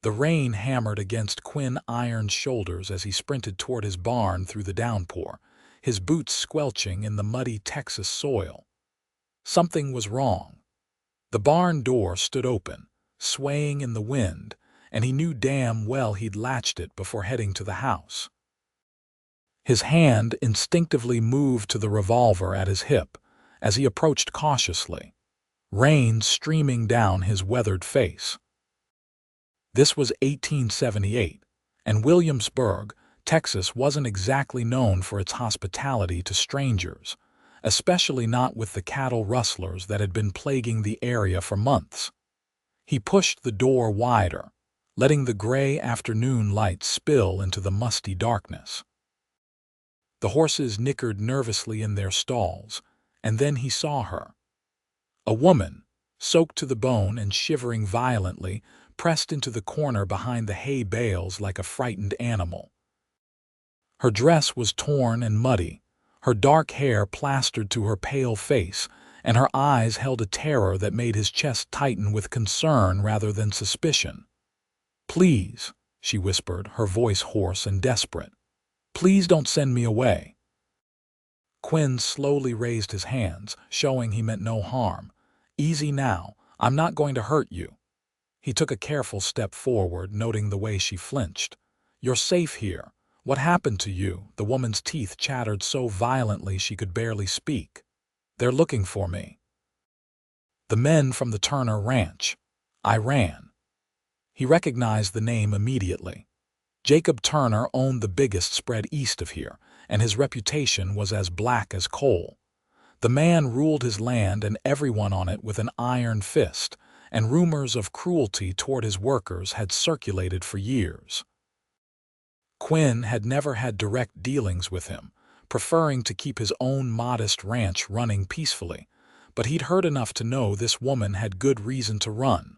The rain hammered against Quinn Irons' shoulders as he sprinted toward his barn through the downpour, his boots squelching in the muddy Texas soil. Something was wrong. The barn door stood open, swaying in the wind, and he knew damn well he'd latched it before heading to the house. His hand instinctively moved to the revolver at his hip as he approached cautiously, rain streaming down his weathered face. This was 1878, and Williamsburg, Texas wasn't exactly known for its hospitality to strangers, especially not with the cattle rustlers that had been plaguing the area for months. He pushed the door wider, letting the gray afternoon light spill into the musty darkness. The horses nickered nervously in their stalls, and then he saw her. A woman, soaked to the bone and shivering violently, pressed into the corner behind the hay bales like a frightened animal. Her dress was torn and muddy, her dark hair plastered to her pale face, and her eyes held a terror that made his chest tighten with concern rather than suspicion. "Please," she whispered, her voice hoarse and desperate. "Please don't send me away." Quinn slowly raised his hands, showing he meant no harm. "Easy now. I'm not going to hurt you." He took a careful step forward, noting the way she flinched. "You're safe here. What happened to you?" The woman's teeth chattered so violently she could barely speak. "They're looking for me." "The men from the Turner Ranch." I ran. He recognized the name immediately. Jacob Turner owned the biggest spread east of here, and his reputation was as black as coal. The man ruled his land and everyone on it with an iron fist, and rumors of cruelty toward his workers had circulated for years. Quinn had never had direct dealings with him, preferring to keep his own modest ranch running peacefully, but he'd heard enough to know this woman had good reason to run.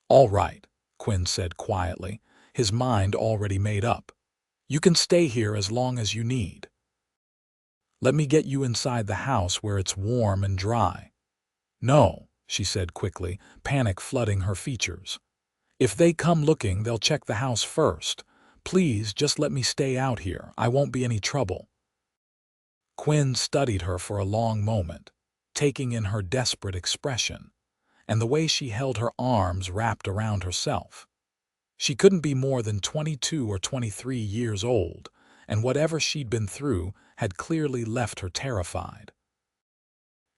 "All right," Quinn said quietly, his mind already made up. "You can stay here as long as you need. Let me get you inside the house where it's warm and dry." "No," she said quickly, panic flooding her features. "If they come looking, they'll check the house first. Please, just let me stay out here. I won't be any trouble." Quinn studied her for a long moment, taking in her desperate expression, and the way she held her arms wrapped around herself. She couldn't be more than 22 or 23 years old, and whatever she'd been through had clearly left her terrified.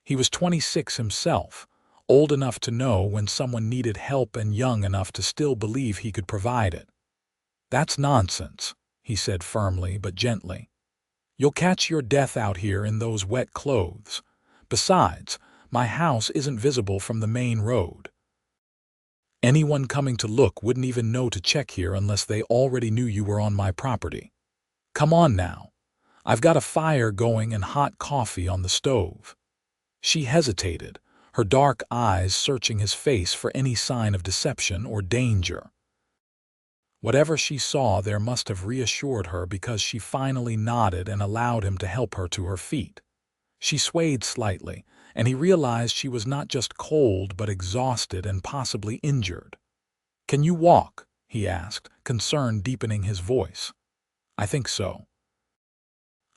He was 26 himself, old enough to know when someone needed help and young enough to still believe he could provide it. "That's nonsense," he said firmly but gently. "You'll catch your death out here in those wet clothes. Besides, my house isn't visible from the main road. Anyone coming to look wouldn't even know to check here unless they already knew you were on my property. Come on now. I've got a fire going and hot coffee on the stove." She hesitated, her dark eyes searching his face for any sign of deception or danger. Whatever she saw there must have reassured her, because she finally nodded and allowed him to help her to her feet. She swayed slightly, and he realized she was not just cold but exhausted and possibly injured. "Can you walk?" he asked, concern deepening his voice. "I think so.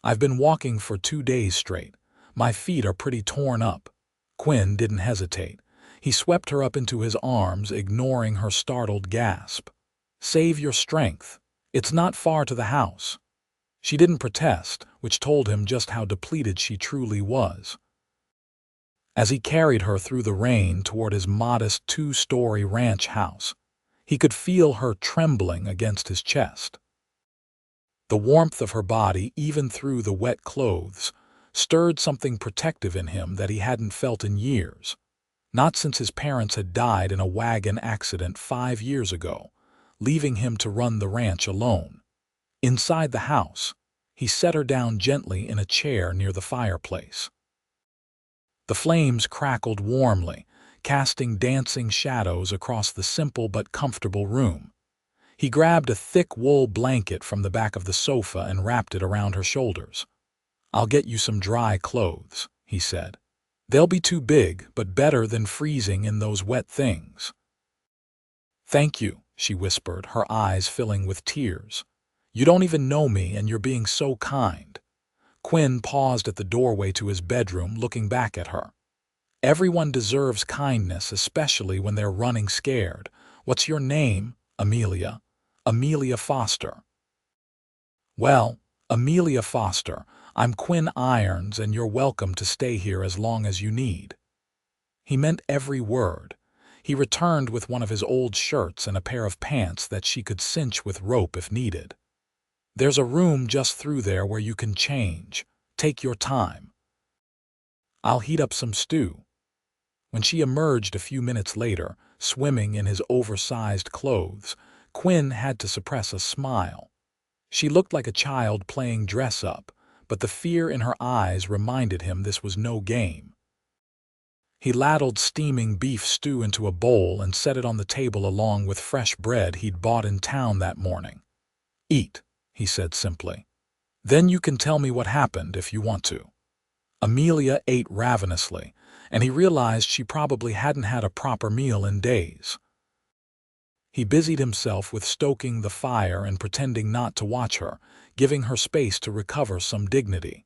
I've been walking for 2 days straight. My feet are pretty torn up." Quinn didn't hesitate. He swept her up into his arms, ignoring her startled gasp. "Save your strength. It's not far to the house." She didn't protest, which told him just how depleted she truly was. As he carried her through the rain toward his modest 2-story ranch house, he could feel her trembling against his chest. The warmth of her body, even through the wet clothes, stirred something protective in him that he hadn't felt in years, not since his parents had died in a wagon accident 5 years ago, leaving him to run the ranch alone. Inside the house, he set her down gently in a chair near the fireplace. The flames crackled warmly, casting dancing shadows across the simple but comfortable room. He grabbed a thick wool blanket from the back of the sofa and wrapped it around her shoulders. "I'll get you some dry clothes," he said. "They'll be too big, but better than freezing in those wet things." "Thank you," she whispered, her eyes filling with tears. "You don't even know me, and you're being so kind." Quinn paused at the doorway to his bedroom, looking back at her. "Everyone deserves kindness, especially when they're running scared. What's your name?" "Amelia." "Amelia Foster." "Well, Amelia Foster, I'm Quinn Irons, and you're welcome to stay here as long as you need." He meant every word. He returned with one of his old shirts and a pair of pants that she could cinch with rope if needed. "There's a room just through there where you can change. Take your time. I'll heat up some stew." When she emerged a few minutes later, swimming in his oversized clothes, Quinn had to suppress a smile. She looked like a child playing dress-up, but the fear in her eyes reminded him this was no game. He ladled steaming beef stew into a bowl and set it on the table along with fresh bread he'd bought in town that morning. "Eat," he said simply. "Then you can tell me what happened if you want to." Amelia ate ravenously, and he realized she probably hadn't had a proper meal in days. He busied himself with stoking the fire and pretending not to watch her, giving her space to recover some dignity.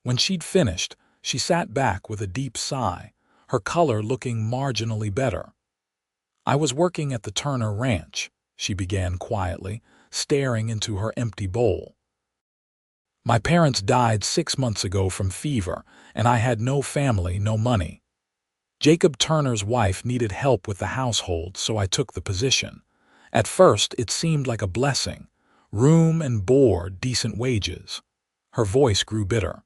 When she'd finished, she sat back with a deep sigh, her color looking marginally better. "I was working at the Turner Ranch," she began quietly, staring into her empty bowl. "My parents died 6 months ago from fever, and I had no family, no money. Jacob Turner's wife needed help with the household, so I took the position. At first, it seemed like a blessing. Room and board, decent wages." Her voice grew bitter.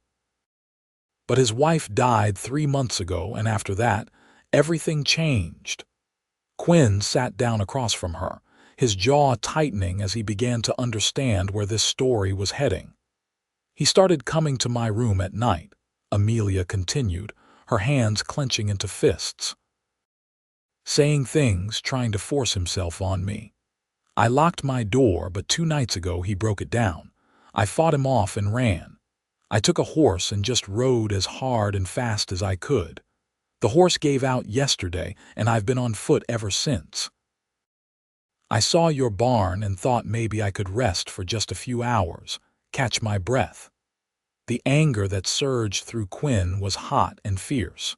"But his wife died 3 months ago, and after that, everything changed." Quinn sat down across from her, his jaw tightening as he began to understand where this story was heading. "He started coming to my room at night," Amelia continued, her hands clenching into fists. "Saying things, trying to force himself on me. I locked my door, but 2 nights ago he broke it down. I fought him off and ran. I took a horse and just rode as hard and fast as I could. The horse gave out yesterday, and I've been on foot ever since. I saw your barn and thought maybe I could rest for just a few hours, catch my breath." The anger that surged through Quinn was hot and fierce.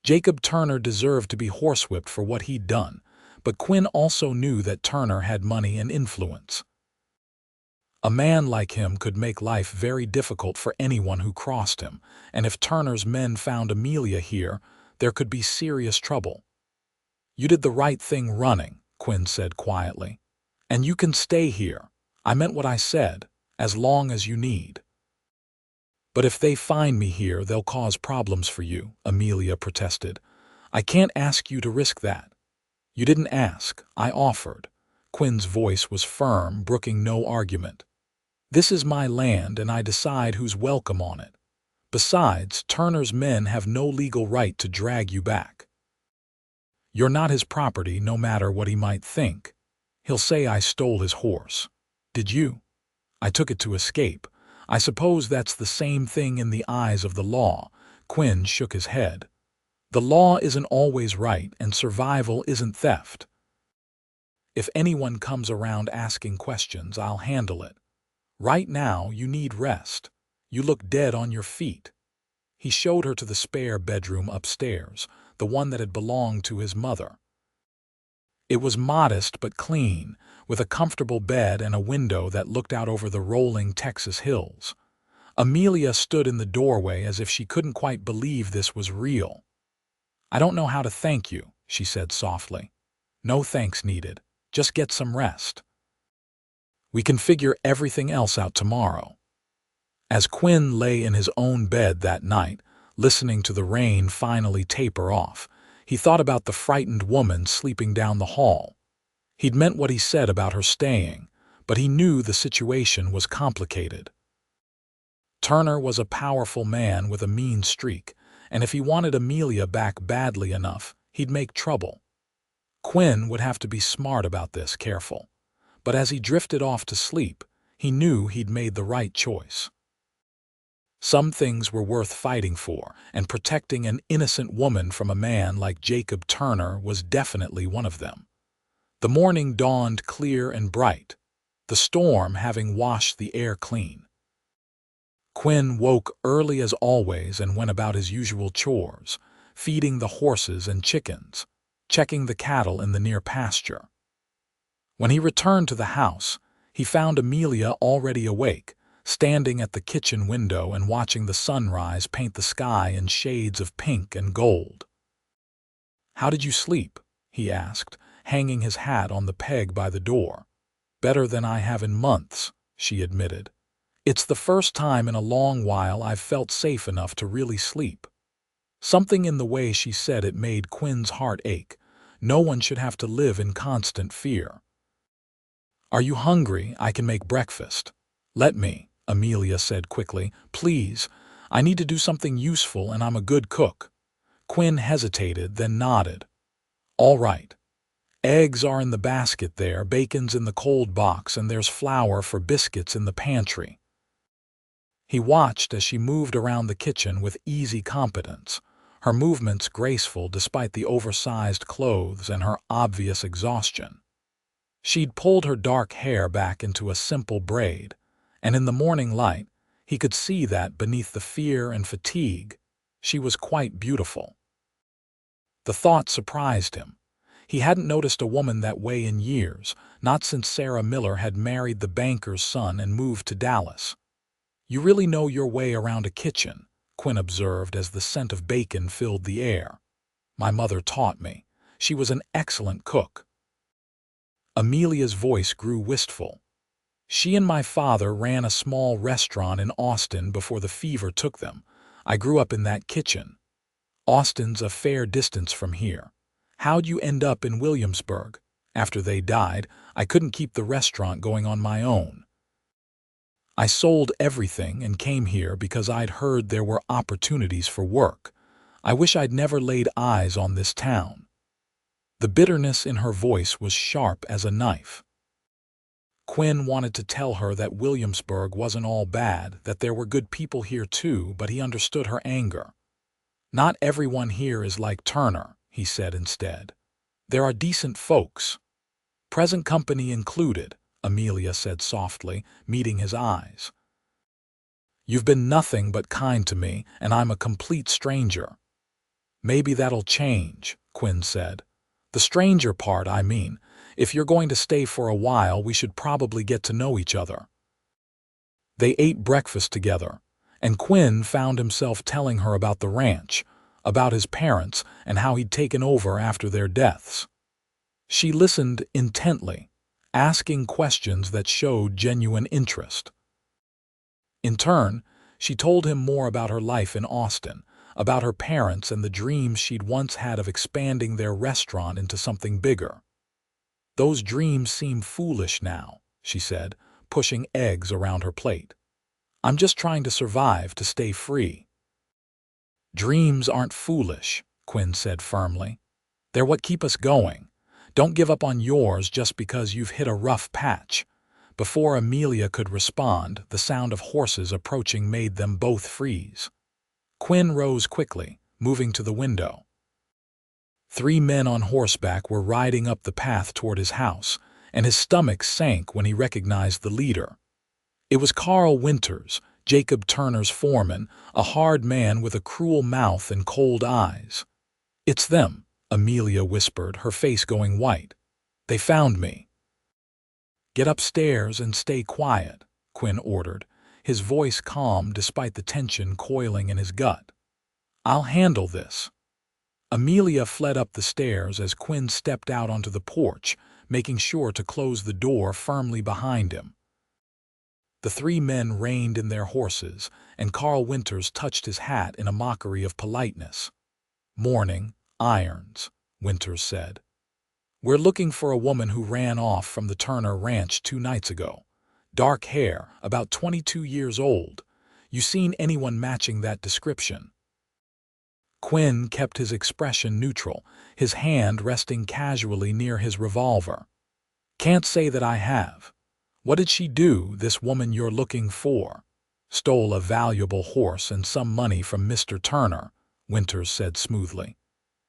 Jacob Turner deserved to be horsewhipped for what he'd done, but Quinn also knew that Turner had money and influence. A man like him could make life very difficult for anyone who crossed him, and if Turner's men found Amelia here, there could be serious trouble. "You did the right thing running," Quinn said quietly. "And you can stay here. I meant what I said, as long as you need." "But if they find me here, they'll cause problems for you," Amelia protested. "I can't ask you to risk that." "You didn't ask, I offered." Quinn's voice was firm, brooking no argument. "This is my land, and I decide who's welcome on it. Besides, Turner's men have no legal right to drag you back. You're not his property, no matter what he might think. He'll say I stole his horse. Did you? I took it to escape. I suppose that's the same thing in the eyes of the law." Quinn shook his head. "The law isn't always right, and survival isn't theft. If anyone comes around asking questions, I'll handle it. Right now, you need rest. You look dead on your feet." He showed her to the spare bedroom upstairs, the one that had belonged to his mother. It was modest but clean, with a comfortable bed and a window that looked out over the rolling Texas hills. Amelia stood in the doorway as if she couldn't quite believe this was real. "I don't know how to thank you," she said softly. "No thanks needed. Just get some rest. We can figure everything else out tomorrow." As Quinn lay in his own bed that night, listening to the rain finally taper off, he thought about the frightened woman sleeping down the hall. He'd meant what he said about her staying, but he knew the situation was complicated. Turner was a powerful man with a mean streak, and if he wanted Amelia back badly enough, he'd make trouble. Quinn would have to be smart about this, careful. But as he drifted off to sleep, he knew he'd made the right choice. Some things were worth fighting for, and protecting an innocent woman from a man like Jacob Turner was definitely one of them. The morning dawned clear and bright, the storm having washed the air clean. Quinn woke early as always and went about his usual chores, feeding the horses and chickens, checking the cattle in the near pasture. When he returned to the house, he found Amelia already awake, standing at the kitchen window and watching the sunrise paint the sky in shades of pink and gold. "How did you sleep?" he asked, hanging his hat on the peg by the door. "Better than I have in months," she admitted. "It's the first time in a long while I've felt safe enough to really sleep." Something in the way she said it made Quinn's heart ache. No one should have to live in constant fear. "Are you hungry? I can make breakfast." "Let me," Amelia said quickly. "Please, I need to do something useful and I'm a good cook." Quinn hesitated, then nodded. "All right. Eggs are in the basket there, bacon's in the cold box, and there's flour for biscuits in the pantry." He watched as she moved around the kitchen with easy competence, her movements graceful despite the oversized clothes and her obvious exhaustion. She'd pulled her dark hair back into a simple braid, and in the morning light, he could see that beneath the fear and fatigue, she was quite beautiful. The thought surprised him. He hadn't noticed a woman that way in years, not since Sarah Miller had married the banker's son and moved to Dallas. "You really know your way around a kitchen," Quinn observed as the scent of bacon filled the air. "My mother taught me. She was an excellent cook." Amelia's voice grew wistful. "She and my father ran a small restaurant in Austin before the fever took them. I grew up in that kitchen. Austin's a fair distance from here. How'd you end up in Williamsburg? After they died, I couldn't keep the restaurant going on my own. I sold everything and came here because I'd heard there were opportunities for work. I wish I'd never laid eyes on this town." The bitterness in her voice was sharp as a knife. Quinn wanted to tell her that Williamsburg wasn't all bad, that there were good people here too, but he understood her anger. "Not everyone here is like Turner," he said instead. "There are decent folks. Present company included," Amelia said softly, meeting his eyes. "You've been nothing but kind to me, and I'm a complete stranger." "Maybe that'll change," Quinn said. "The stranger part, I mean. If you're going to stay for a while, we should probably get to know each other." They ate breakfast together, and Quinn found himself telling her about the ranch, about his parents, and how he'd taken over after their deaths. She listened intently, asking questions that showed genuine interest. In turn, she told him more about her life in Austin, about her parents and the dreams she'd once had of expanding their restaurant into something bigger. "Those dreams seem foolish now," she said, pushing eggs around her plate. "I'm just trying to survive, to stay free." "Dreams aren't foolish," Quinn said firmly. "They're what keep us going. Don't give up on yours just because you've hit a rough patch." Before Amelia could respond, the sound of horses approaching made them both freeze. Quinn rose quickly, moving to the window. 3 men on horseback were riding up the path toward his house, and his stomach sank when he recognized the leader. It was Carl Winters, Jacob Turner's foreman, a hard man with a cruel mouth and cold eyes. "It's them," Amelia whispered, her face going white. "They found me." "Get upstairs and stay quiet," Quinn ordered, his voice calm despite the tension coiling in his gut. "I'll handle this." Amelia fled up the stairs as Quinn stepped out onto the porch, making sure to close the door firmly behind him. The 3 men reined in their horses, and Carl Winters touched his hat in a mockery of politeness. "Morning, Irons," Winters said. "We're looking for a woman who ran off from the Turner ranch 2 nights ago. Dark hair, about 22 years old. You seen anyone matching that description?" Quinn kept his expression neutral, his hand resting casually near his revolver. "Can't say that I have." "What did she do, this woman you're looking for?" "Stole a valuable horse and some money from Mr. Turner," Winters said smoothly.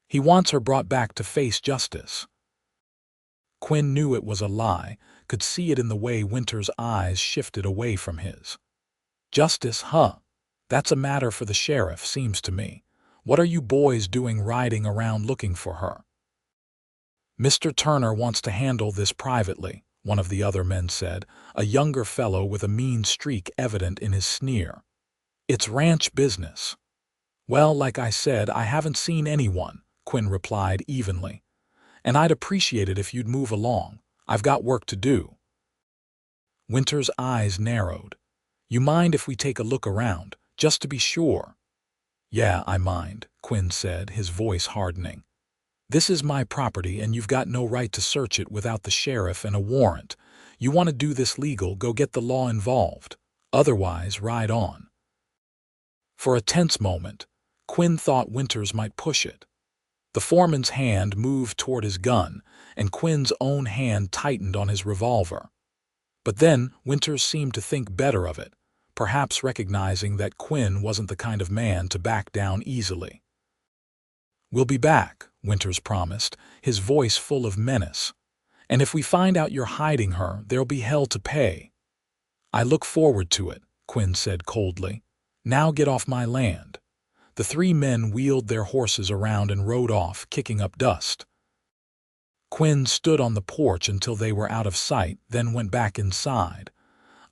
"He wants her brought back to face justice." Quinn knew it was a lie, could see it in the way Winter's eyes shifted away from his. Justice, huh? That's a matter for the sheriff, seems to me. What are you boys doing riding around looking for her? Mr. Turner wants to handle this privately, one of the other men said, a younger fellow with a mean streak evident in his sneer. It's ranch business. Well, like I said, I haven't seen anyone, Quinn replied evenly. And I'd appreciate it if you'd move along. I've got work to do. Winter's eyes narrowed. You mind if we take a look around, just to be sure? Yeah, I mind, Quinn said, his voice hardening. This is my property and you've got no right to search it without the sheriff and a warrant. You want to do this legal, go get the law involved. Otherwise, ride on. For a tense moment, Quinn thought Winters might push it. The foreman's hand moved toward his gun, and Quinn's own hand tightened on his revolver. But then Winters seemed to think better of it, perhaps recognizing that Quinn wasn't the kind of man to back down easily. We'll be back, Winters promised, his voice full of menace. And if we find out you're hiding her, there'll be hell to pay. I look forward to it, Quinn said coldly. Now get off my land. The three men wheeled their horses around and rode off, kicking up dust. Quinn stood on the porch until they were out of sight, then went back inside.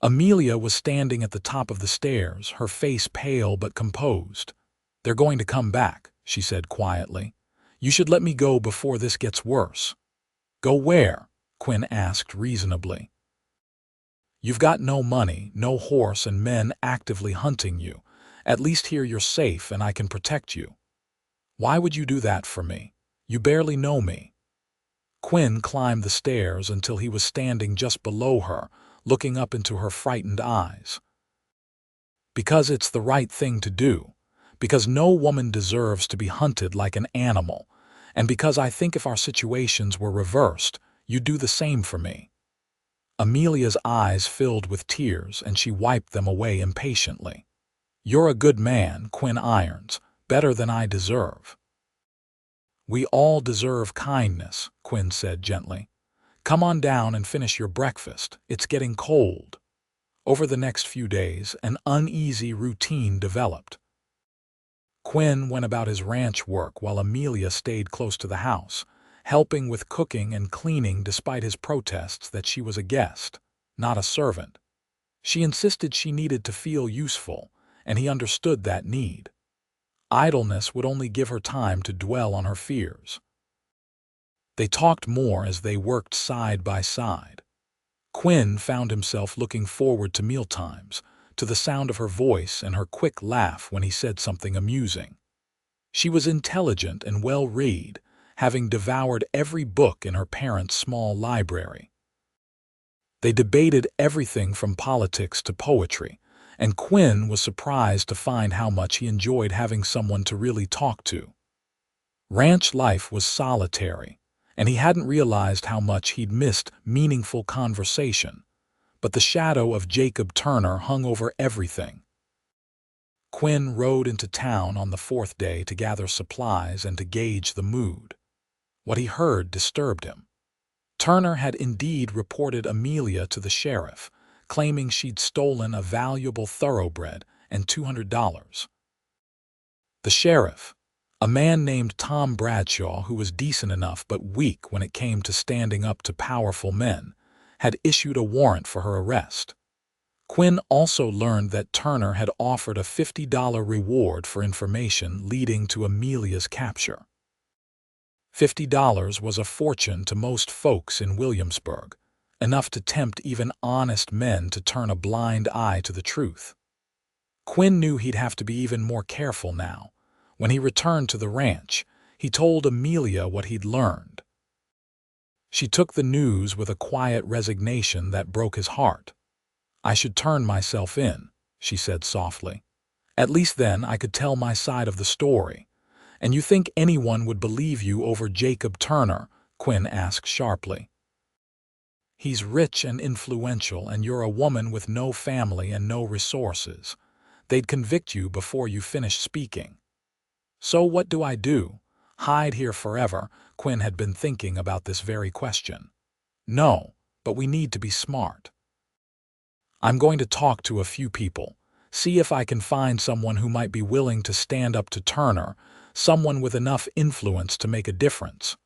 Amelia was standing at the top of the stairs, her face pale but composed. They're going to come back, she said quietly. You should let me go before this gets worse. Go where? Quinn asked reasonably. You've got no money, no horse, and men actively hunting you. At least here you're safe and I can protect you. Why would you do that for me? You barely know me. Quinn climbed the stairs until he was standing just below her, looking up into her frightened eyes. Because it's the right thing to do. Because no woman deserves to be hunted like an animal. And because I think if our situations were reversed, you'd do the same for me. Amelia's eyes filled with tears and she wiped them away impatiently. You're a good man, Quinn Irons, better than I deserve. We all deserve kindness, Quinn said gently. Come on down and finish your breakfast. It's getting cold. Over the next few days, an uneasy routine developed. Quinn went about his ranch work while Amelia stayed close to the house, helping with cooking and cleaning despite his protests that she was a guest, not a servant. She insisted she needed to feel useful, and he understood that need. Idleness would only give her time to dwell on her fears. They talked more as they worked side by side. Quinn found himself looking forward to mealtimes, to the sound of her voice and her quick laugh when he said something amusing. She was intelligent and well-read, having devoured every book in her parents' small library. They debated everything from politics to poetry, and Quinn was surprised to find how much he enjoyed having someone to really talk to. Ranch life was solitary, and he hadn't realized how much he'd missed meaningful conversation, but the shadow of Jacob Turner hung over everything. Quinn rode into town on the fourth day to gather supplies and to gauge the mood. What he heard disturbed him. Turner had indeed reported Amelia to the sheriff, claiming she'd stolen a valuable thoroughbred and $200. The sheriff, a man named Tom Bradshaw who was decent enough but weak when it came to standing up to powerful men, had issued a warrant for her arrest. Quinn also learned that Turner had offered a $50 reward for information leading to Amelia's capture. $50 was a fortune to most folks in Williamsburg, enough to tempt even honest men to turn a blind eye to the truth. Quinn knew he'd have to be even more careful now. When he returned to the ranch, he told Amelia what he'd learned. She took the news with a quiet resignation that broke his heart. I should turn myself in, she said softly. At least then I could tell my side of the story. And you think anyone would believe you over Jacob Turner? Quinn asked sharply. He's rich and influential, and you're a woman with no family and no resources. They'd convict you before you finish speaking. So what do I do? Hide here forever? Quinn had been thinking about this very question. No, but we need to be smart. I'm going to talk to a few people, see if I can find someone who might be willing to stand up to Turner, someone with enough influence to make a difference.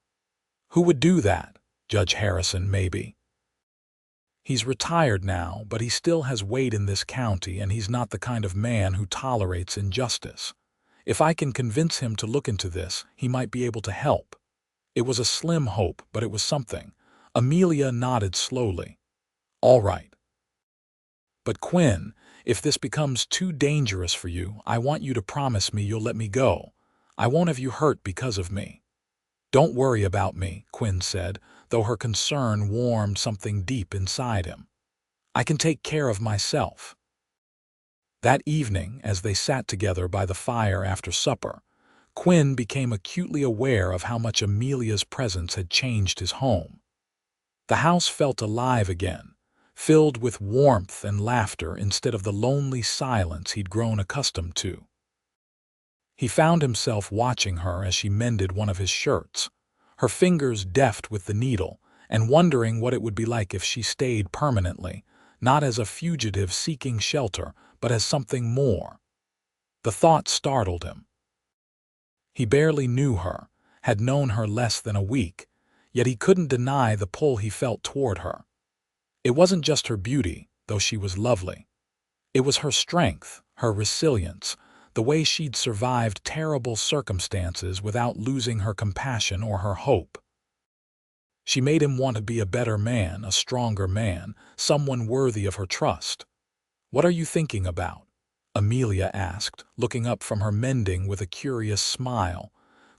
Who would do that? Judge Harrison, maybe. He's retired now, but he still has weight in this county, and he's not the kind of man who tolerates injustice. If I can convince him to look into this, he might be able to help. It was a slim hope, but it was something. Amelia nodded slowly. All right. But Quinn, if this becomes too dangerous for you, I want you to promise me you'll let me go. I won't have you hurt because of me. Don't worry about me, Quinn said, though her concern warmed something deep inside him. I can take care of myself. That evening, as they sat together by the fire after supper, Quinn became acutely aware of how much Amelia's presence had changed his home. The house felt alive again, filled with warmth and laughter instead of the lonely silence he'd grown accustomed to. He found himself watching her as she mended one of his shirts, her fingers deft with the needle, and wondering what it would be like if she stayed permanently, not as a fugitive seeking shelter, but as something more. The thought startled him. He barely knew her, had known her less than a week, yet he couldn't deny the pull he felt toward her. It wasn't just her beauty, though she was lovely. It was her strength, her resilience, the way she'd survived terrible circumstances without losing her compassion or her hope. She made him want to be a better man, a stronger man, someone worthy of her trust. "What are you thinking about?" Amelia asked, looking up from her mending with a curious smile.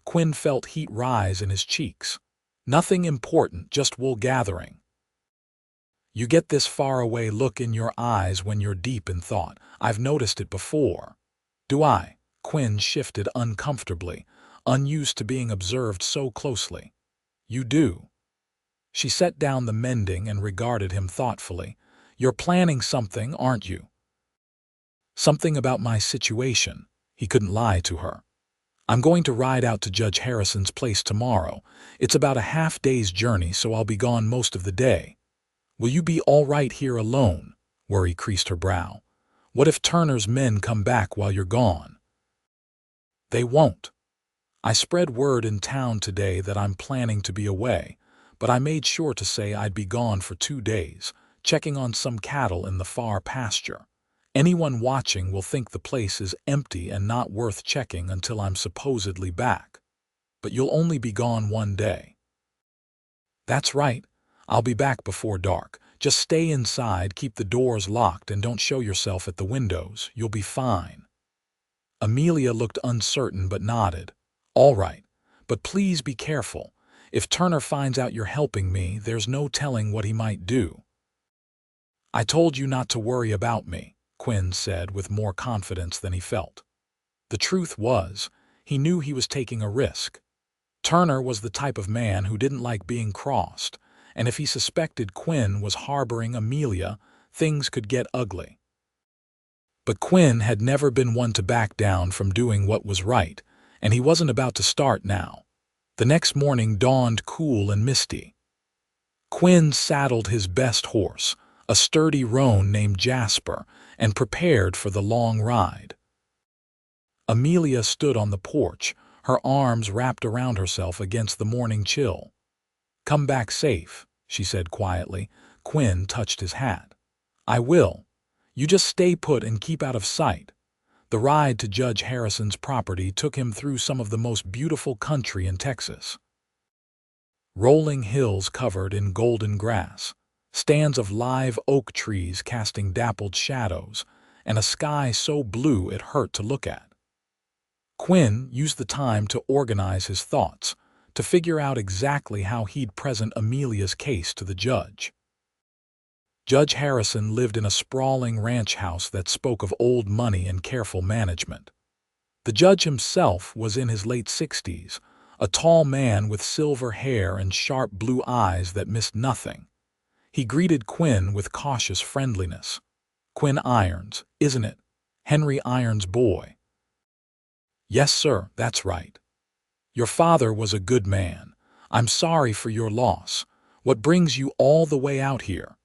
Quinn felt heat rise in his cheeks. "Nothing important, just wool gathering." "You get this faraway look in your eyes when you're deep in thought. I've noticed it before." "Do I?" Quinn shifted uncomfortably, unused to being observed so closely. "You do." She set down the mending and regarded him thoughtfully. "You're planning something, aren't you?" "Something about my situation." He couldn't lie to her. "I'm going to ride out to Judge Harrison's place tomorrow. It's about a half-day's journey, so I'll be gone most of the day." "Will you be all right here alone?" Worry creased her brow. "What if Turner's men come back while you're gone?" "They won't. I spread word in town today that I'm planning to be away, but I made sure to say I'd be gone for 2 days, checking on some cattle in the far pasture. Anyone watching will think the place is empty and not worth checking until I'm supposedly back. But you'll only be gone 1 day." "That's right. I'll be back before dark. Just stay inside, keep the doors locked, and don't show yourself at the windows. You'll be fine." Amelia looked uncertain but nodded. "All right, but please be careful. If Turner finds out you're helping me, there's no telling what he might do." "I told you not to worry about me," Quinn said with more confidence than he felt. The truth was, he knew he was taking a risk. Turner was the type of man who didn't like being crossed, and if he suspected Quinn was harboring Amelia, things could get ugly. But Quinn had never been one to back down from doing what was right, and he wasn't about to start now. The next morning dawned cool and misty. Quinn saddled his best horse, a sturdy roan named Jasper, and prepared for the long ride. Amelia stood on the porch, her arms wrapped around herself against the morning chill. "Come back safe," she said quietly. Quinn touched his hat. "I will. You just stay put and keep out of sight." The ride to Judge Harrison's property took him through some of the most beautiful country in Texas. Rolling hills covered in golden grass, stands of live oak trees casting dappled shadows, and a sky so blue it hurt to look at. Quinn used the time to organize his thoughts, to figure out exactly how he'd present Amelia's case to the judge. Judge Harrison lived in a sprawling ranch house that spoke of old money and careful management. The judge himself was in his late 60s, a tall man with silver hair and sharp blue eyes that missed nothing. He greeted Quinn with cautious friendliness. "Quinn Irons, isn't it? Henry Irons' boy." "Yes, sir, that's right. Your father was a good man. I'm sorry for your loss. What brings you all the way out here?"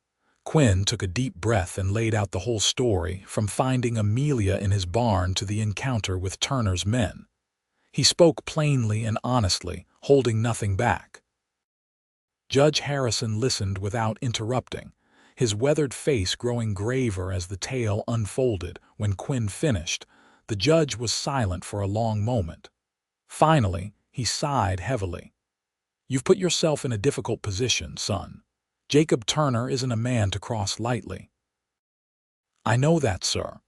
Quinn took a deep breath and laid out the whole story, from finding Amelia in his barn to the encounter with Turner's men. He spoke plainly and honestly, holding nothing back. Judge Harrison listened without interrupting, his weathered face growing graver as the tale unfolded. When Quinn finished, the judge was silent for a long moment. Finally, he sighed heavily. "You've put yourself in a difficult position, son. Jacob Turner isn't a man to cross lightly." "I know that, sir.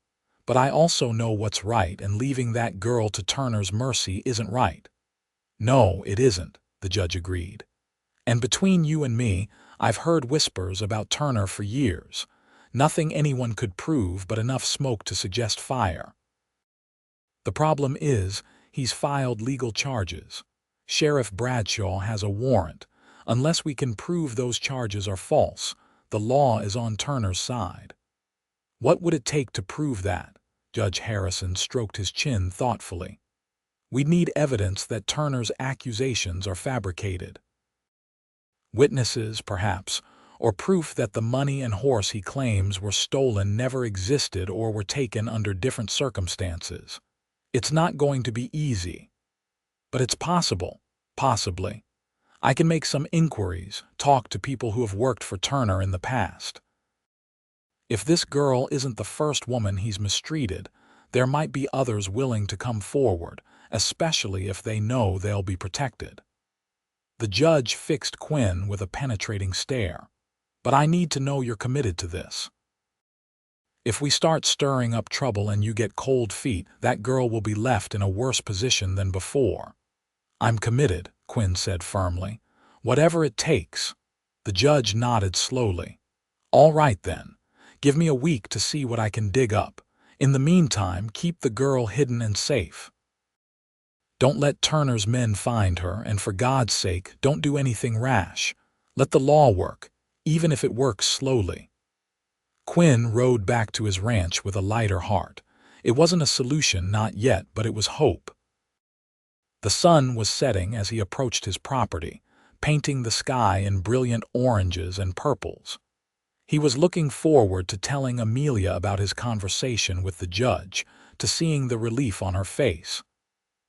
But I also know what's right, and leaving that girl to Turner's mercy isn't right." "No, it isn't," the judge agreed. "And between you and me, I've heard whispers about Turner for years. Nothing anyone could prove, but enough smoke to suggest fire. The problem is, he's filed legal charges. Sheriff Bradshaw has a warrant. Unless we can prove those charges are false, the law is on Turner's side." "What would it take to prove that?" Judge Harrison stroked his chin thoughtfully. "We'd need evidence that Turner's accusations are fabricated. Witnesses, perhaps, or proof that the money and horse he claims were stolen never existed or were taken under different circumstances. It's not going to be easy. But it's possible, possibly. I can make some inquiries, talk to people who have worked for Turner in the past. If this girl isn't the first woman he's mistreated, there might be others willing to come forward, especially if they know they'll be protected." The judge fixed Quinn with a penetrating stare. "But I need to know you're committed to this. If we start stirring up trouble and you get cold feet, that girl will be left in a worse position than before." "I'm committed," Quinn said firmly. "Whatever it takes." The judge nodded slowly. "All right then. Give me a week to see what I can dig up. In the meantime, keep the girl hidden and safe. Don't let Turner's men find her, and for God's sake, don't do anything rash. Let the law work, even if it works slowly." Quinn rode back to his ranch with a lighter heart. It wasn't a solution, not yet, but it was hope. The sun was setting as he approached his property, painting the sky in brilliant oranges and purples. He was looking forward to telling Amelia about his conversation with the judge, to seeing the relief on her face.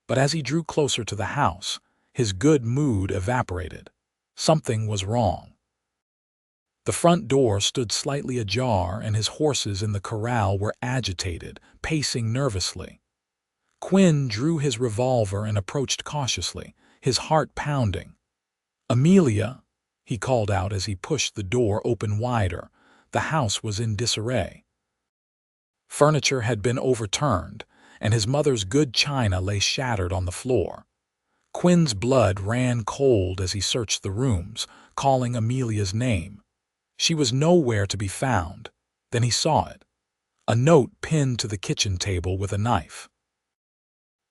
But as he drew closer to the house, his good mood evaporated. Something was wrong. The front door stood slightly ajar, and his horses in the corral were agitated, pacing nervously. Quinn drew his revolver and approached cautiously, his heart pounding. "Amelia," he called out as he pushed the door open wider. The house was in disarray. Furniture had been overturned, and his mother's good china lay shattered on the floor. Quinn's blood ran cold as he searched the rooms, calling Amelia's name. She was nowhere to be found. Then he saw it. A note pinned to the kitchen table with a knife.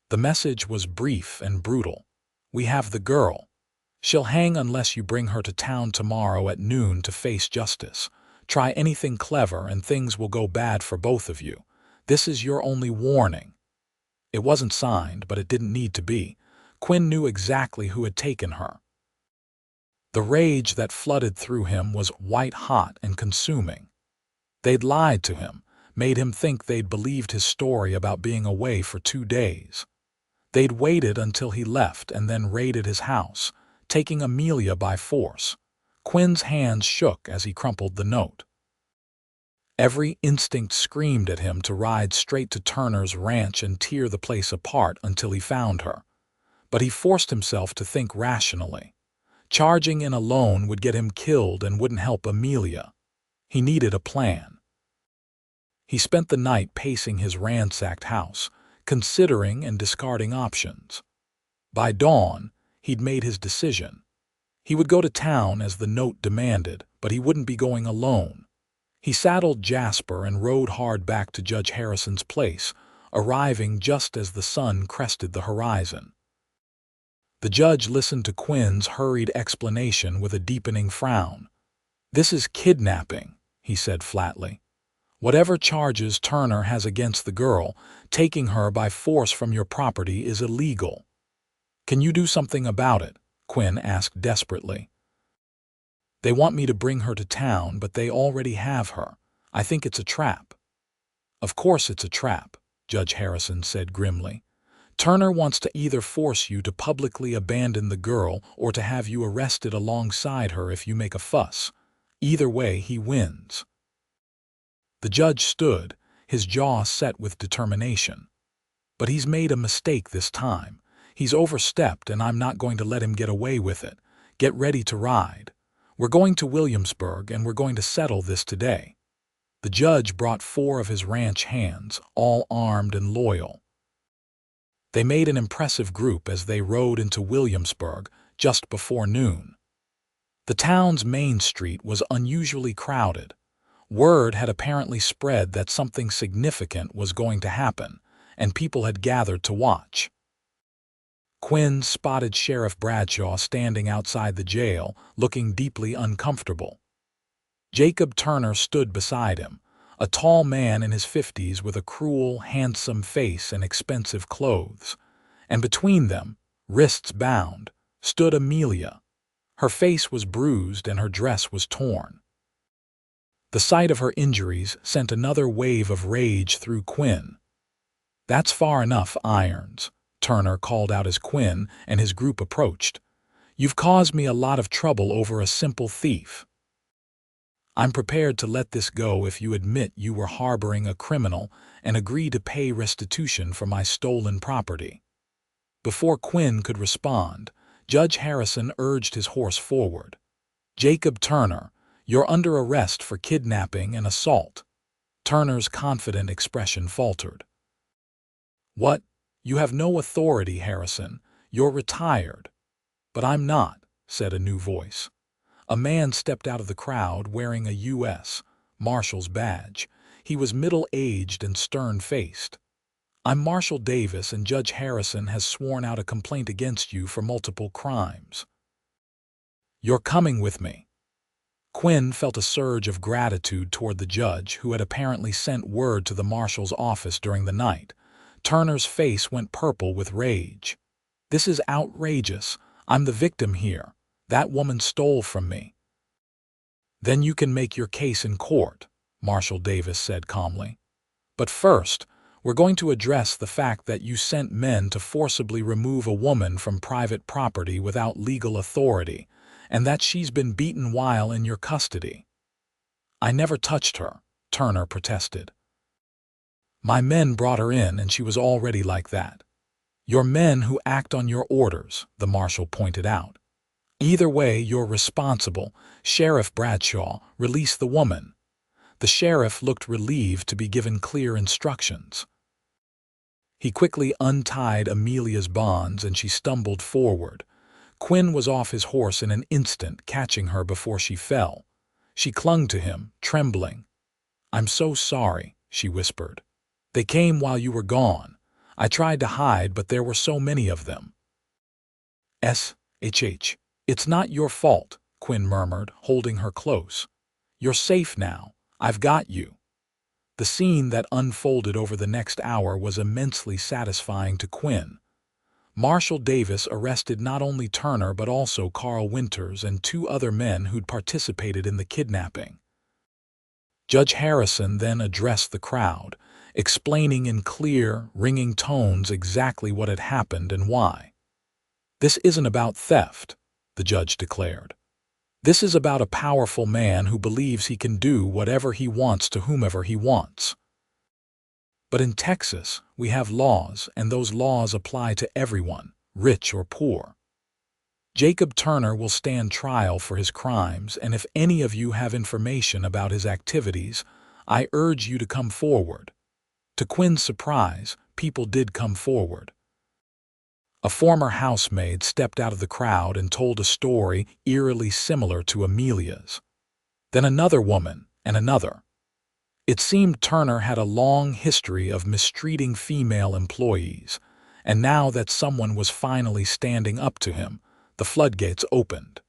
The message was brief and brutal. "We have the girl. She'll hang unless you bring her to town tomorrow at noon to face justice. Try anything clever and things will go bad for both of you. This is your only warning." It wasn't signed, but it didn't need to be. Quinn knew exactly who had taken her. The rage that flooded through him was white-hot and consuming. They'd lied to him, made him think they'd believed his story about being away for 2 days. They'd waited until he left and then raided his house, taking Amelia by force. Quinn's hands shook as he crumpled the note. Every instinct screamed at him to ride straight to Turner's ranch and tear the place apart until he found her. But he forced himself to think rationally. Charging in alone would get him killed and wouldn't help Amelia. He needed a plan. He spent the night pacing his ransacked house, considering and discarding options. By dawn, he'd made his decision. He would go to town as the note demanded, but he wouldn't be going alone. He saddled Jasper and rode hard back to Judge Harrison's place, arriving just as the sun crested the horizon. The judge listened to Quinn's hurried explanation with a deepening frown. "This is kidnapping," he said flatly. "Whatever charges Turner has against the girl, taking her by force from your property is illegal." "Can you do something about it?" Quinn asked desperately. They want me to bring her to town, but they already have her. I think it's a trap." "Of course it's a trap," Judge Harrison said grimly. "Turner wants to either force you to publicly abandon the girl or to have you arrested alongside her if you make a fuss. Either way, he wins." The judge stood, his jaw set with determination. "But he's made a mistake this time. He's overstepped, and I'm not going to let him get away with it. Get ready to ride. We're going to Williamsburg, and we're going to settle this today." The judge brought 4 of his ranch hands, all armed and loyal. They made an impressive group as they rode into Williamsburg just before noon. The town's main street was unusually crowded. Word had apparently spread that something significant was going to happen, and people had gathered to watch. Quinn spotted Sheriff Bradshaw standing outside the jail, looking deeply uncomfortable. Jacob Turner stood beside him, a tall man in his 50s with a cruel, handsome face and expensive clothes. And between them, wrists bound, stood Amelia. Her face was bruised and her dress was torn. The sight of her injuries sent another wave of rage through Quinn. "That's far enough, Irons," Turner called out as Quinn and his group approached. "You've caused me a lot of trouble over a simple thief. I'm prepared to let this go if you admit you were harboring a criminal and agree to pay restitution for my stolen property." Before Quinn could respond, Judge Harrison urged his horse forward. "Jacob Turner, you're under arrest for kidnapping and assault." Turner's confident expression faltered. "What? You have no authority, Harrison. You're retired." "But I'm not," said a new voice. A man stepped out of the crowd wearing a U.S. Marshal's badge. He was middle-aged and stern-faced. "I'm Marshal Davis, and Judge Harrison has sworn out a complaint against you for multiple crimes." "You're coming with me." Quinn felt a surge of gratitude toward the judge, who had apparently sent word to the marshal's office during the night. Turner's face went purple with rage. "This is outrageous. I'm the victim here. That woman stole from me." "Then you can make your case in court," Marshal Davis said calmly. "But first, we're going to address the fact that you sent men to forcibly remove a woman from private property without legal authority, and that she's been beaten while in your custody." "I never touched her," Turner protested. "My men brought her in, and she was already like that." "Your men who act on your orders," the marshal pointed out. "Either way, you're responsible. Sheriff Bradshaw, release the woman." The sheriff looked relieved to be given clear instructions. He quickly untied Amelia's bonds, and she stumbled forward. Quinn was off his horse in an instant, catching her before she fell. She clung to him, trembling. "I'm so sorry," she whispered. "They came while you were gone. I tried to hide, but there were so many of them." "It's not your fault," Quinn murmured, holding her close. "You're safe now. I've got you." The scene that unfolded over the next hour was immensely satisfying to Quinn. Marshal Davis arrested not only Turner but also Carl Winters and 2 other men who'd participated in the kidnapping. Judge Harrison then addressed the crowd, explaining in clear, ringing tones exactly what had happened and why. "This isn't about theft," the judge declared. "This is about a powerful man who believes he can do whatever he wants to whomever he wants. But in Texas, we have laws, and those laws apply to everyone, rich or poor. Jacob Turner will stand trial for his crimes, and if any of you have information about his activities, I urge you to come forward." To Quinn's surprise, people did come forward. A former housemaid stepped out of the crowd and told a story eerily similar to Amelia's. Then another woman, and another. It seemed Turner had a long history of mistreating female employees, and now that someone was finally standing up to him, the floodgates opened.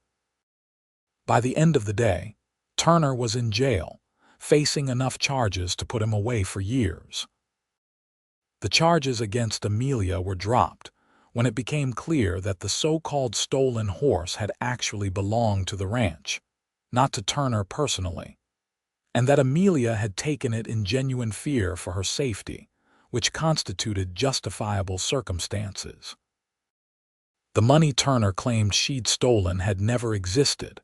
By the end of the day, Turner was in jail, facing enough charges to put him away for years. The charges against Amelia were dropped when it became clear that the so-called stolen horse had actually belonged to the ranch. not to Turner personally, and that Amelia had taken it in genuine fear for her safety, which constituted justifiable circumstances. The money Turner claimed she'd stolen had never existed.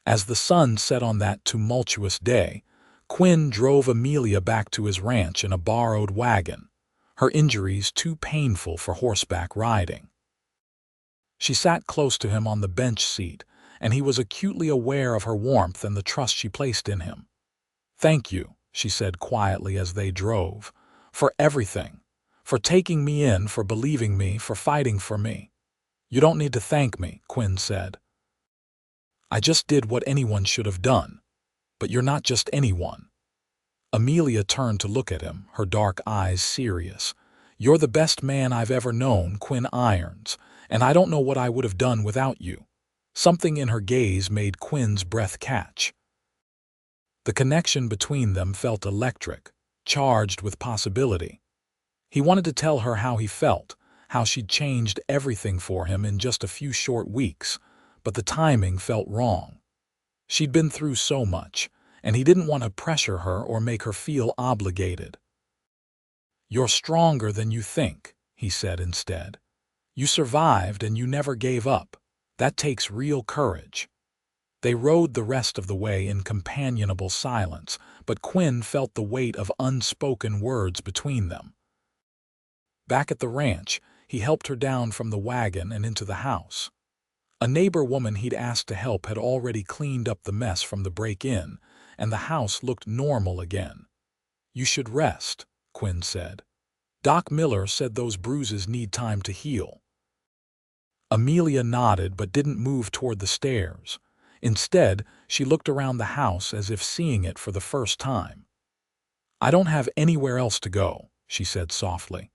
As the sun set on that tumultuous day, Quinn drove Amelia back to his ranch in a borrowed wagon, her injuries too painful for horseback riding. She sat close to him on the bench seat, and he was acutely aware of her warmth and the trust she placed in him. "Thank you," she said quietly as they drove, "for everything, for taking me in, for believing me, for fighting for me." "You don't need to thank me," Quinn said. "I just did what anyone should have done. But you're not just anyone." Amelia turned to look at him, her dark eyes serious. "You're the best man I've ever known, Quinn Irons, and I don't know what I would have done without you." Something in her gaze made Quinn's breath catch. The connection between them felt electric, charged with possibility. He wanted to tell her how he felt, how she'd changed everything for him in just a few short weeks, but the timing felt wrong. She'd been through so much, and he didn't want to pressure her or make her feel obligated. "You're stronger than you think," he said instead. "You survived and you never gave up. That takes real courage." They rode the rest of the way in companionable silence, but Quinn felt the weight of unspoken words between them. Back at the ranch, he helped her down from the wagon and into the house. A neighbor woman he'd asked to help had already cleaned up the mess from the break-in, and the house looked normal again. "You should rest," Quinn said. "Doc Miller said those bruises need time to heal." Amelia nodded but didn't move toward the stairs. Instead, she looked around the house as if seeing it for the first time. "I don't have anywhere else to go," she said softly.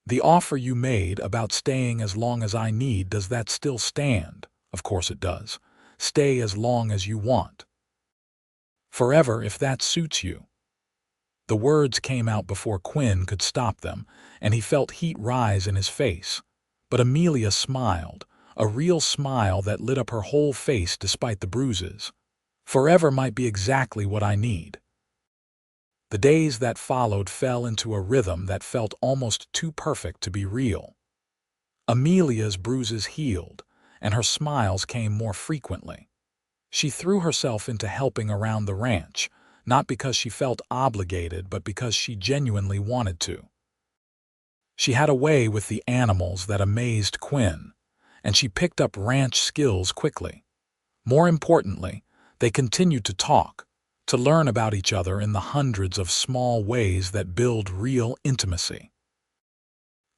"The offer you made about staying as long as I need, does that still stand?" "Of course it does. Stay as long as you want." "Forever, if that suits you." The words came out before Quinn could stop them, and he felt heat rise in his face. But Amelia smiled, a real smile that lit up her whole face despite the bruises. "Forever might be exactly what I need." The days that followed fell into a rhythm that felt almost too perfect to be real. Amelia's bruises healed, and her smiles came more frequently. She threw herself into helping around the ranch, not because she felt obligated, but because she genuinely wanted to. She had a way with the animals that amazed Quinn, and she picked up ranch skills quickly. More importantly, they continued to talk, to learn about each other in the hundreds of small ways that build real intimacy.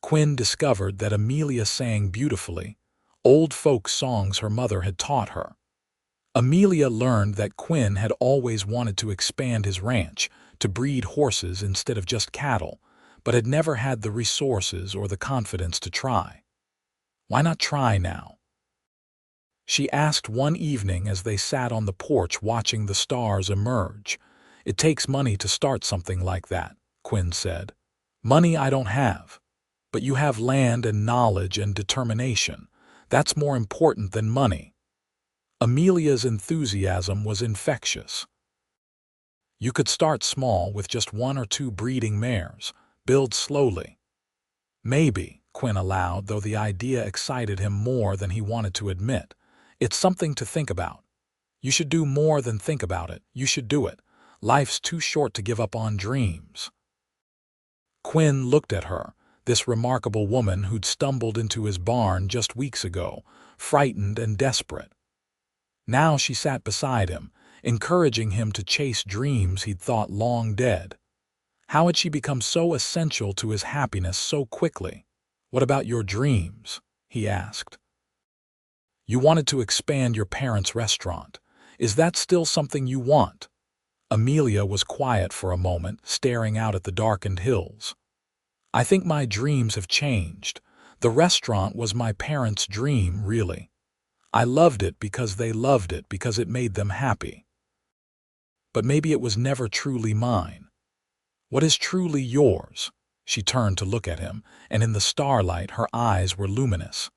Quinn discovered that Amelia sang beautifully, old folk songs her mother had taught her. Amelia learned that Quinn had always wanted to expand his ranch, to breed horses instead of just cattle, but had never had the resources or the confidence to try. Why not try now? She asked one evening as they sat on the porch watching the stars emerge. "It takes money to start something like that," Quinn said. "Money I don't have. But you have land and knowledge and determination. That's more important than money." Amelia's enthusiasm was infectious. "You could start small with just 1 or 2 breeding mares, build slowly." "Maybe," Quinn allowed, though the idea excited him more than he wanted to admit. "It's something to think about." "You should do more than think about it. You should do it. Life's too short to give up on dreams." Quinn looked at her, this remarkable woman who'd stumbled into his barn just weeks ago, frightened and desperate. Now she sat beside him, encouraging him to chase dreams he'd thought long dead. How had she become so essential to his happiness so quickly? "What about your dreams?" he asked. "You wanted to expand your parents' restaurant. Is that still something you want?" Amelia was quiet for a moment, staring out at the darkened hills. "I think my dreams have changed. The restaurant was my parents' dream, really. I loved it because they loved it, because it made them happy. But maybe it was never truly mine. What is truly yours?" She turned to look at him, and in the starlight her eyes were luminous.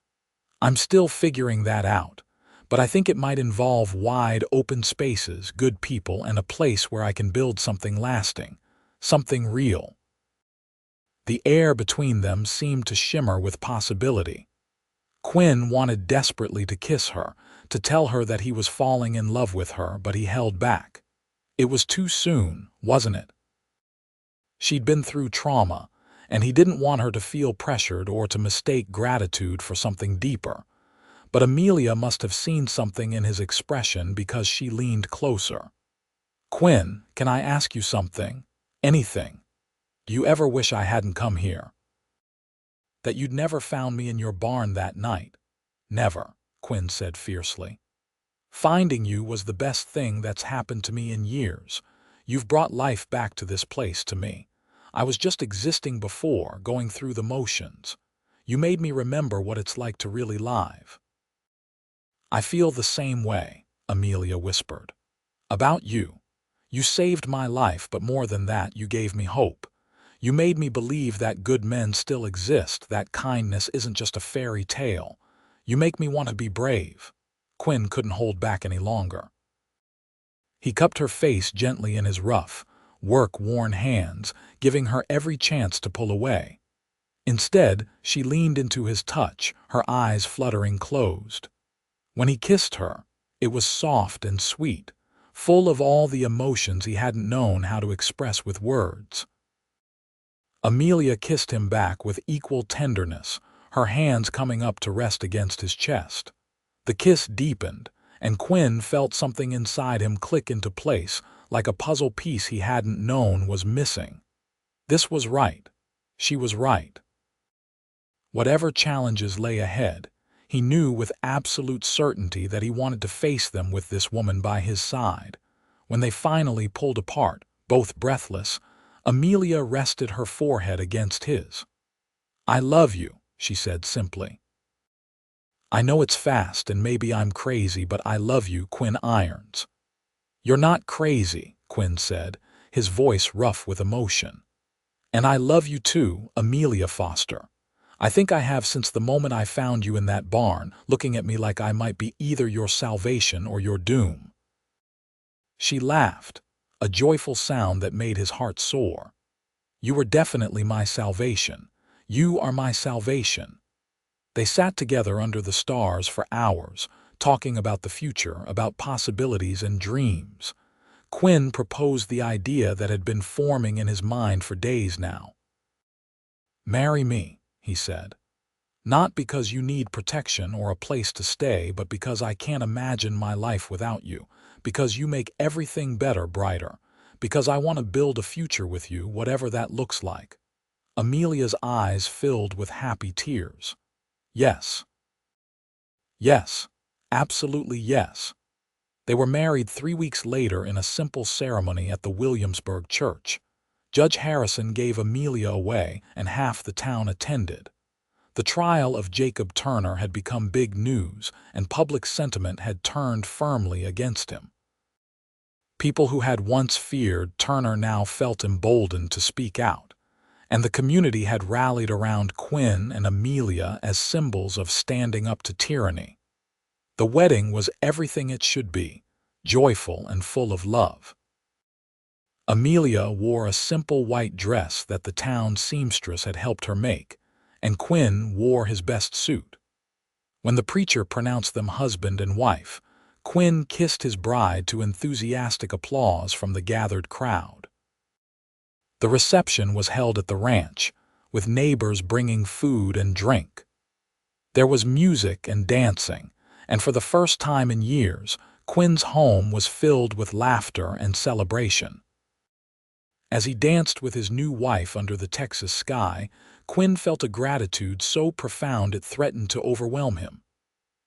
"I'm still figuring that out, but I think it might involve wide, open spaces, good people, and a place where I can build something lasting, something real. The air between them seemed to shimmer with possibility. Quinn wanted desperately to kiss her, to tell her that he was falling in love with her, but he held back. It was too soon, wasn't it? She'd been through trauma, and he didn't want her to feel pressured or to mistake gratitude for something deeper. But Amelia must have seen something in his expression because she leaned closer. "Quinn, can I ask you something? Anything? Do you ever wish I hadn't come here? That you'd never found me in your barn that night?" "Never," Quinn said fiercely. "Finding you was the best thing that's happened to me in years. You've brought life back to this place to me. I was just existing before, going through the motions. You made me remember what it's like to really live." "I feel the same way," Amelia whispered. "About you. You saved my life, but more than that, you gave me hope. You made me believe that good men still exist, that kindness isn't just a fairy tale. You make me want to be brave." Quinn couldn't hold back any longer. He cupped her face gently in his rough, work-worn hands, giving her every chance to pull away. Instead, she leaned into his touch, her eyes fluttering closed. When he kissed her, it was soft and sweet, full of all the emotions he hadn't known how to express with words. Amelia kissed him back with equal tenderness, her hands coming up to rest against his chest. The kiss deepened, and Quinn felt something inside him click into place, like a puzzle piece he hadn't known was missing. This was right. She was right. Whatever challenges lay ahead, he knew with absolute certainty that he wanted to face them with this woman by his side. When they finally pulled apart, both breathless, Amelia rested her forehead against his. "I love you," she said simply. "I know it's fast and maybe I'm crazy, but I love you, Quinn Irons." "You're not crazy," Quinn said, his voice rough with emotion. "And I love you too, Amelia Foster. I think I have since the moment I found you in that barn, looking at me like I might be either your salvation or your doom." She laughed, a joyful sound that made his heart soar. "You were definitely my salvation. You are my salvation." They sat together under the stars for hours, talking about the future, about possibilities and dreams. Quinn proposed the idea that had been forming in his mind for days now. "Marry me," he said. "Not because you need protection or a place to stay, but because I can't imagine my life without you, because you make everything better, brighter, because I want to build a future with you, whatever that looks like." Amelia's eyes filled with happy tears. "Yes. Yes. Absolutely yes." They were married 3 weeks later in a simple ceremony at the Williamsburg church. Judge Harrison gave Amelia away, and half the town attended. The trial of Jacob Turner had become big news, and public sentiment had turned firmly against him. People who had once feared Turner now felt emboldened to speak out, and the community had rallied around Quinn and Amelia as symbols of standing up to tyranny. The wedding was everything it should be, joyful and full of love. Amelia wore a simple white dress that the town seamstress had helped her make, and Quinn wore his best suit. When the preacher pronounced them husband and wife, Quinn kissed his bride to enthusiastic applause from the gathered crowd. The reception was held at the ranch, with neighbors bringing food and drink. There was music and dancing, and for the first time in years, Quinn's home was filled with laughter and celebration. As he danced with his new wife under the Texas sky, Quinn felt a gratitude so profound it threatened to overwhelm him.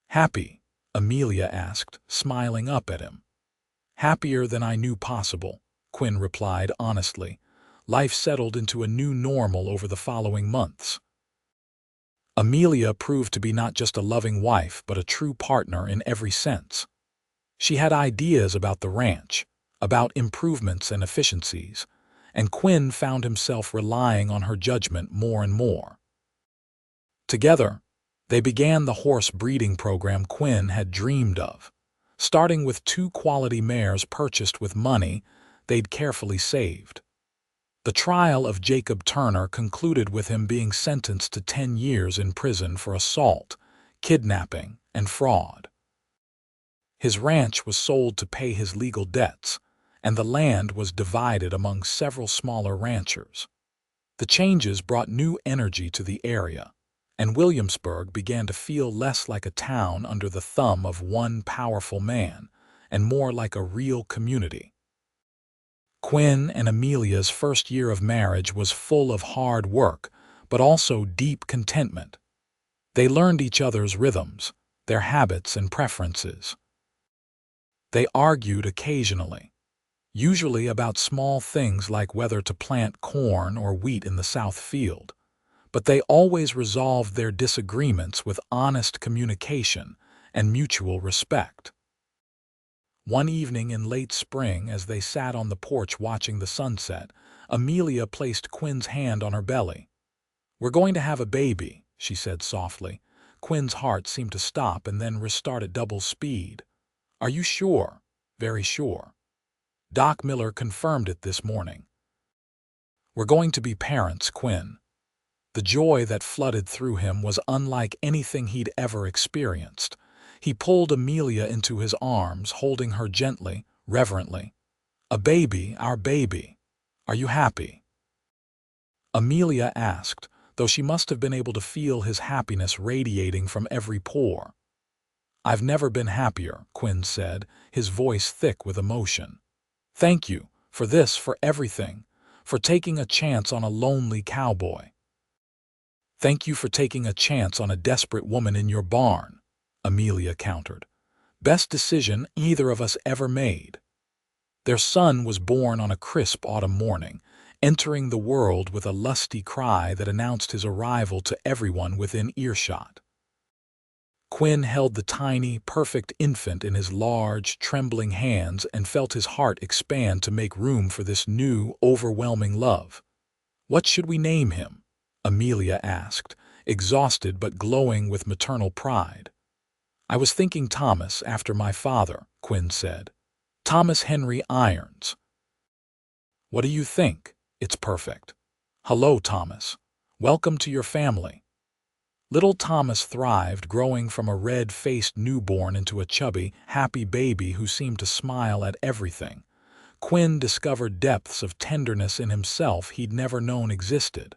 "Happy?" Amelia asked, smiling up at him. "Happier than I knew possible," Quinn replied honestly. Life settled into a new normal over the following months. Amelia proved to be not just a loving wife, but a true partner in every sense. She had ideas about the ranch, about improvements and efficiencies, and Quinn found himself relying on her judgment more and more. Together, They began the horse breeding program Quinn had dreamed of, starting with 2 quality mares purchased with money they'd carefully saved. The trial of Jacob Turner concluded with him being sentenced to 10 years in prison for assault, kidnapping, and fraud. His ranch was sold to pay his legal debts, and the land was divided among several smaller ranchers. The changes brought new energy to the area, and Williamsburg began to feel less like a town under the thumb of one powerful man, and more like a real community. Quinn and Amelia's first year of marriage was full of hard work, but also deep contentment. They learned each other's rhythms, their habits and preferences. They argued occasionally, usually about small things like whether to plant corn or wheat in the south field, but they always resolved their disagreements with honest communication and mutual respect. One evening in late spring, as they sat on the porch watching the sunset, Amelia placed Quinn's hand on her belly. "We're going to have a baby," she said softly. Quinn's heart seemed to stop and then restart at double speed. "Are you sure?" "Very sure. Doc Miller confirmed it this morning." "We're going to be parents, Quinn." The joy that flooded through him was unlike anything he'd ever experienced. He pulled Amelia into his arms, holding her gently, reverently. "A baby, our baby. Are you happy?" Amelia asked, though she must have been able to feel his happiness radiating from every pore. "I've never been happier," Quinn said, his voice thick with emotion. "Thank you, for this, for everything, for taking a chance on a lonely cowboy." "Thank you for taking a chance on a desperate woman in your barn," Amelia countered. "Best decision either of us ever made." Their son was born on a crisp autumn morning, entering the world with a lusty cry that announced his arrival to everyone within earshot. Quinn held the tiny, perfect infant in his large, trembling hands and felt his heart expand to make room for this new, overwhelming love. "What should we name him?" Amelia asked, exhausted but glowing with maternal pride. "I was thinking Thomas, after my father," Quinn said. "Thomas Henry Irons." "What do you think? It's perfect." "Hello, Thomas. Welcome to your family." Little Thomas thrived, growing from a red-faced newborn into a chubby, happy baby who seemed to smile at everything. Quinn discovered depths of tenderness in himself he'd never known existed.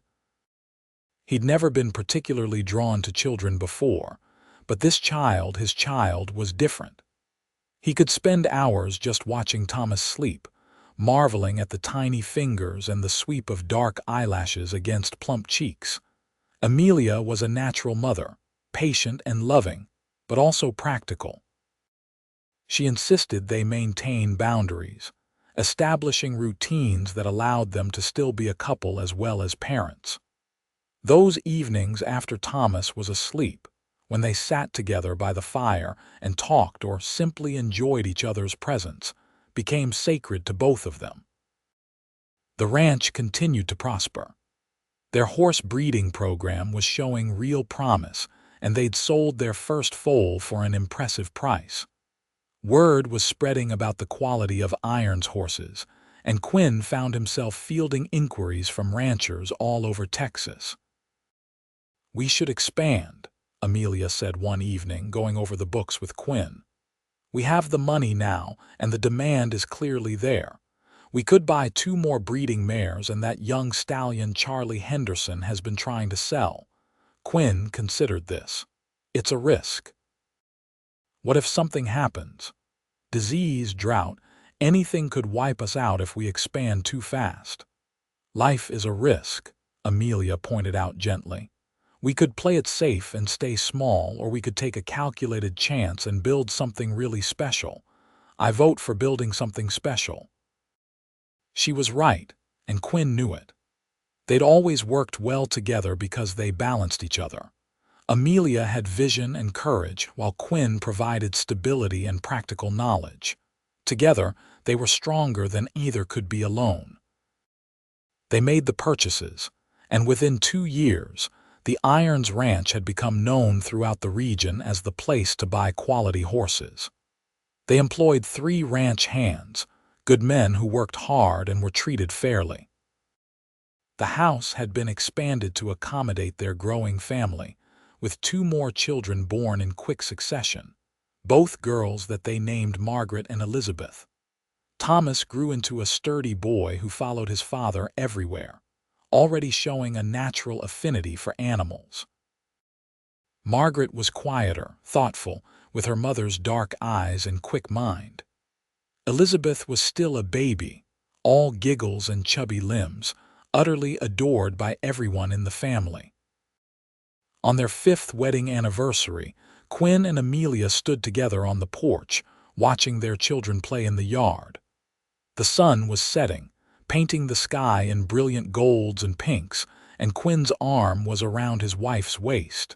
He'd never been particularly drawn to children before, but this child, his child, was different. He could spend hours just watching Thomas sleep, marveling at the tiny fingers and the sweep of dark eyelashes against plump cheeks. Amelia was a natural mother, patient and loving, but also practical. She insisted they maintain boundaries, establishing routines that allowed them to still be a couple as well as parents. Those evenings after Thomas was asleep, when they sat together by the fire and talked or simply enjoyed each other's presence, became sacred to both of them. The ranch continued to prosper. Their horse breeding program was showing real promise, and they'd sold their first foal for an impressive price. Word was spreading about the quality of Irons horses, and Quinn found himself fielding inquiries from ranchers all over Texas. "We should expand," Amelia said one evening, going over the books with Quinn. "We have the money now, and the demand is clearly there. We could buy 2 more breeding mares, and that young stallion Charlie Henderson has been trying to sell." Quinn considered this. "It's a risk. What if something happens? Disease, drought, anything could wipe us out if we expand too fast." "Life is a risk," Amelia pointed out gently. "We could play it safe and stay small, or we could take a calculated chance and build something really special. I vote for building something special." She was right, and Quinn knew it. They'd always worked well together because they balanced each other. Amelia had vision and courage, while Quinn provided stability and practical knowledge. Together, they were stronger than either could be alone. They made the purchases, and within 2 years, The Irons Ranch had become known throughout the region as the place to buy quality horses. They employed 3 ranch hands, good men who worked hard and were treated fairly. The house had been expanded to accommodate their growing family, with 2 more children born in quick succession, both girls that they named Margaret and Elizabeth. Thomas grew into a sturdy boy who followed his father everywhere, already showing a natural affinity for animals. Margaret was quieter, thoughtful, with her mother's dark eyes and quick mind. Elizabeth was still a baby, all giggles and chubby limbs, utterly adored by everyone in the family. On their 5th wedding anniversary, Quinn and Amelia stood together on the porch, watching their children play in the yard. The sun was setting, painting the sky in brilliant golds and pinks, and Quinn's arm was around his wife's waist.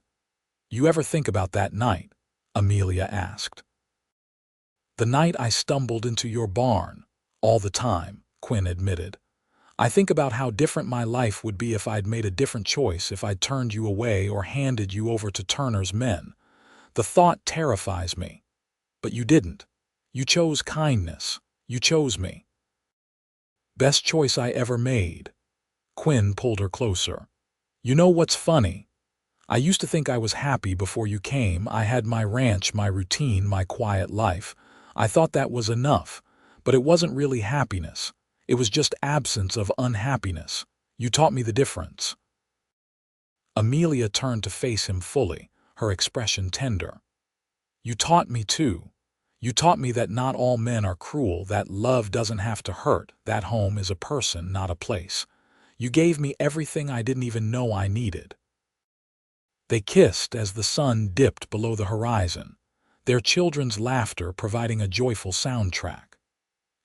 "You ever think about that night?" Amelia asked. "The night I stumbled into your barn." "All the time," Quinn admitted. "I think about how different my life would be if I'd made a different choice, if I'd turned you away or handed you over to Turner's men. The thought terrifies me. But you didn't. You chose kindness. You chose me." "Best choice I ever made." Quinn pulled her closer. "You know what's funny? I used to think I was happy before you came. I had my ranch, my routine, my quiet life. I thought that was enough, but it wasn't really happiness. It was just absence of unhappiness. You taught me the difference." Amelia turned to face him fully, her expression tender. "You taught me too. You taught me that not all men are cruel, that love doesn't have to hurt, that home is a person, not a place. You gave me everything I didn't even know I needed." They kissed as the sun dipped below the horizon, their children's laughter providing a joyful soundtrack.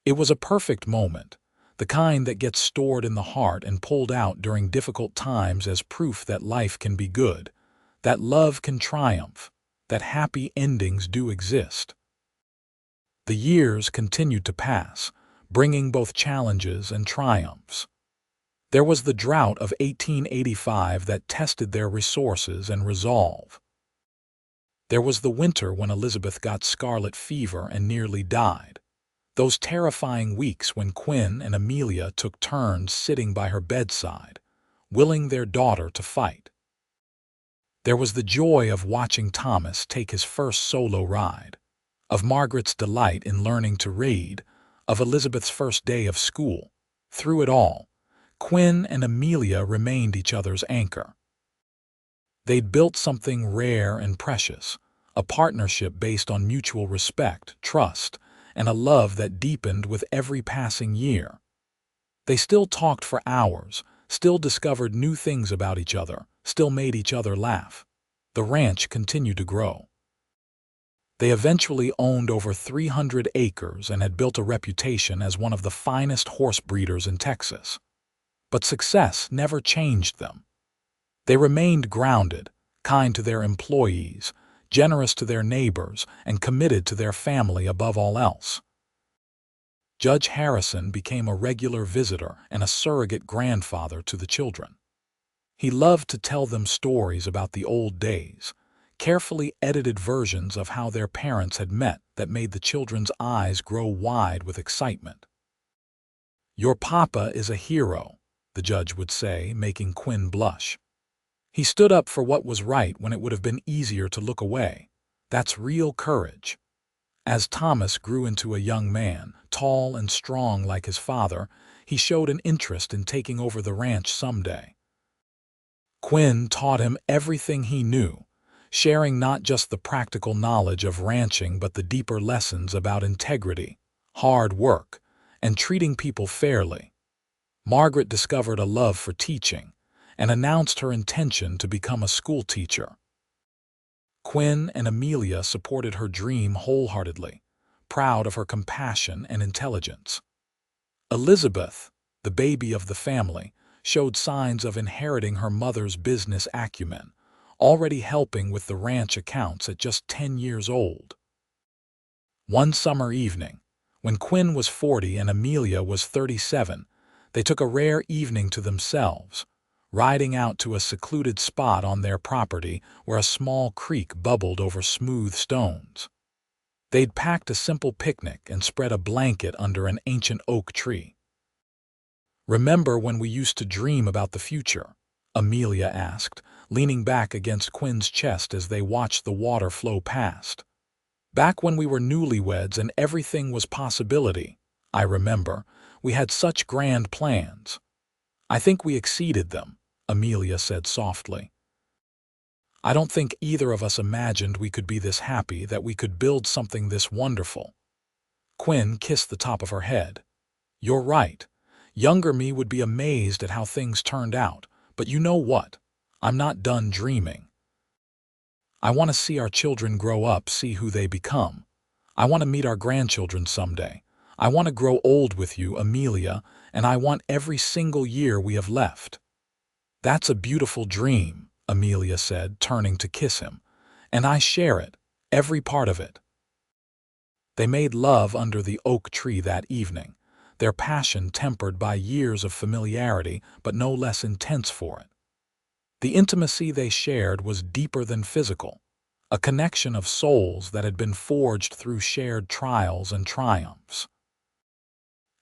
It was a perfect moment, the kind that gets stored in the heart and pulled out during difficult times as proof that life can be good, that love can triumph, that happy endings do exist. The years continued to pass, bringing both challenges and triumphs. There was the drought of 1885 that tested their resources and resolve. There was the winter when Elizabeth got scarlet fever and nearly died. Those terrifying weeks when Quinn and Amelia took turns sitting by her bedside, willing their daughter to fight. There was the joy of watching Thomas take his first solo ride, of Margaret's delight in learning to read, of Elizabeth's first day of school. Through it all, Quinn and Amelia remained each other's anchor. They'd built something rare and precious, a partnership based on mutual respect, trust, and a love that deepened with every passing year. They still talked for hours, still discovered new things about each other, still made each other laugh. The ranch continued to grow. They eventually owned over 300 acres and had built a reputation as one of the finest horse breeders in Texas. But success never changed them. They remained grounded, kind to their employees, generous to their neighbors, and committed to their family above all else. Judge Harrison became a regular visitor and a surrogate grandfather to the children. He loved to tell them stories about the old days, carefully edited versions of how their parents had met that made the children's eyes grow wide with excitement. "Your papa is a hero," the judge would say, making Quinn blush. "He stood up for what was right when it would have been easier to look away. That's real courage." As Thomas grew into a young man, tall and strong like his father, he showed an interest in taking over the ranch someday. Quinn taught him everything he knew, sharing not just the practical knowledge of ranching but the deeper lessons about integrity, hard work, and treating people fairly. Margaret discovered a love for teaching and announced her intention to become a school teacher. Quinn and Amelia supported her dream wholeheartedly, proud of her compassion and intelligence. Elizabeth, the baby of the family, showed signs of inheriting her mother's business acumen, already helping with the ranch accounts at just 10 years old. One summer evening, when Quinn was 40 and Amelia was 37, they took a rare evening to themselves, riding out to a secluded spot on their property where a small creek bubbled over smooth stones. They'd packed a simple picnic and spread a blanket under an ancient oak tree. "Remember when we used to dream about the future?" Amelia asked, leaning back against Quinn's chest as they watched the water flow past. "Back when we were newlyweds and everything was possibility. I remember. We had such grand plans." "I think we exceeded them," Amelia said softly. "I don't think either of us imagined we could be this happy, that we could build something this wonderful." Quinn kissed the top of her head. "You're right. Younger me would be amazed at how things turned out, but you know what? I'm not done dreaming. I want to see our children grow up, see who they become. I want to meet our grandchildren someday. I want to grow old with you, Amelia, and I want every single year we have left." "That's a beautiful dream," Amelia said, turning to kiss him. "And I share it, every part of it." They made love under the oak tree that evening, their passion tempered by years of familiarity, but no less intense for it. The intimacy they shared was deeper than physical, a connection of souls that had been forged through shared trials and triumphs.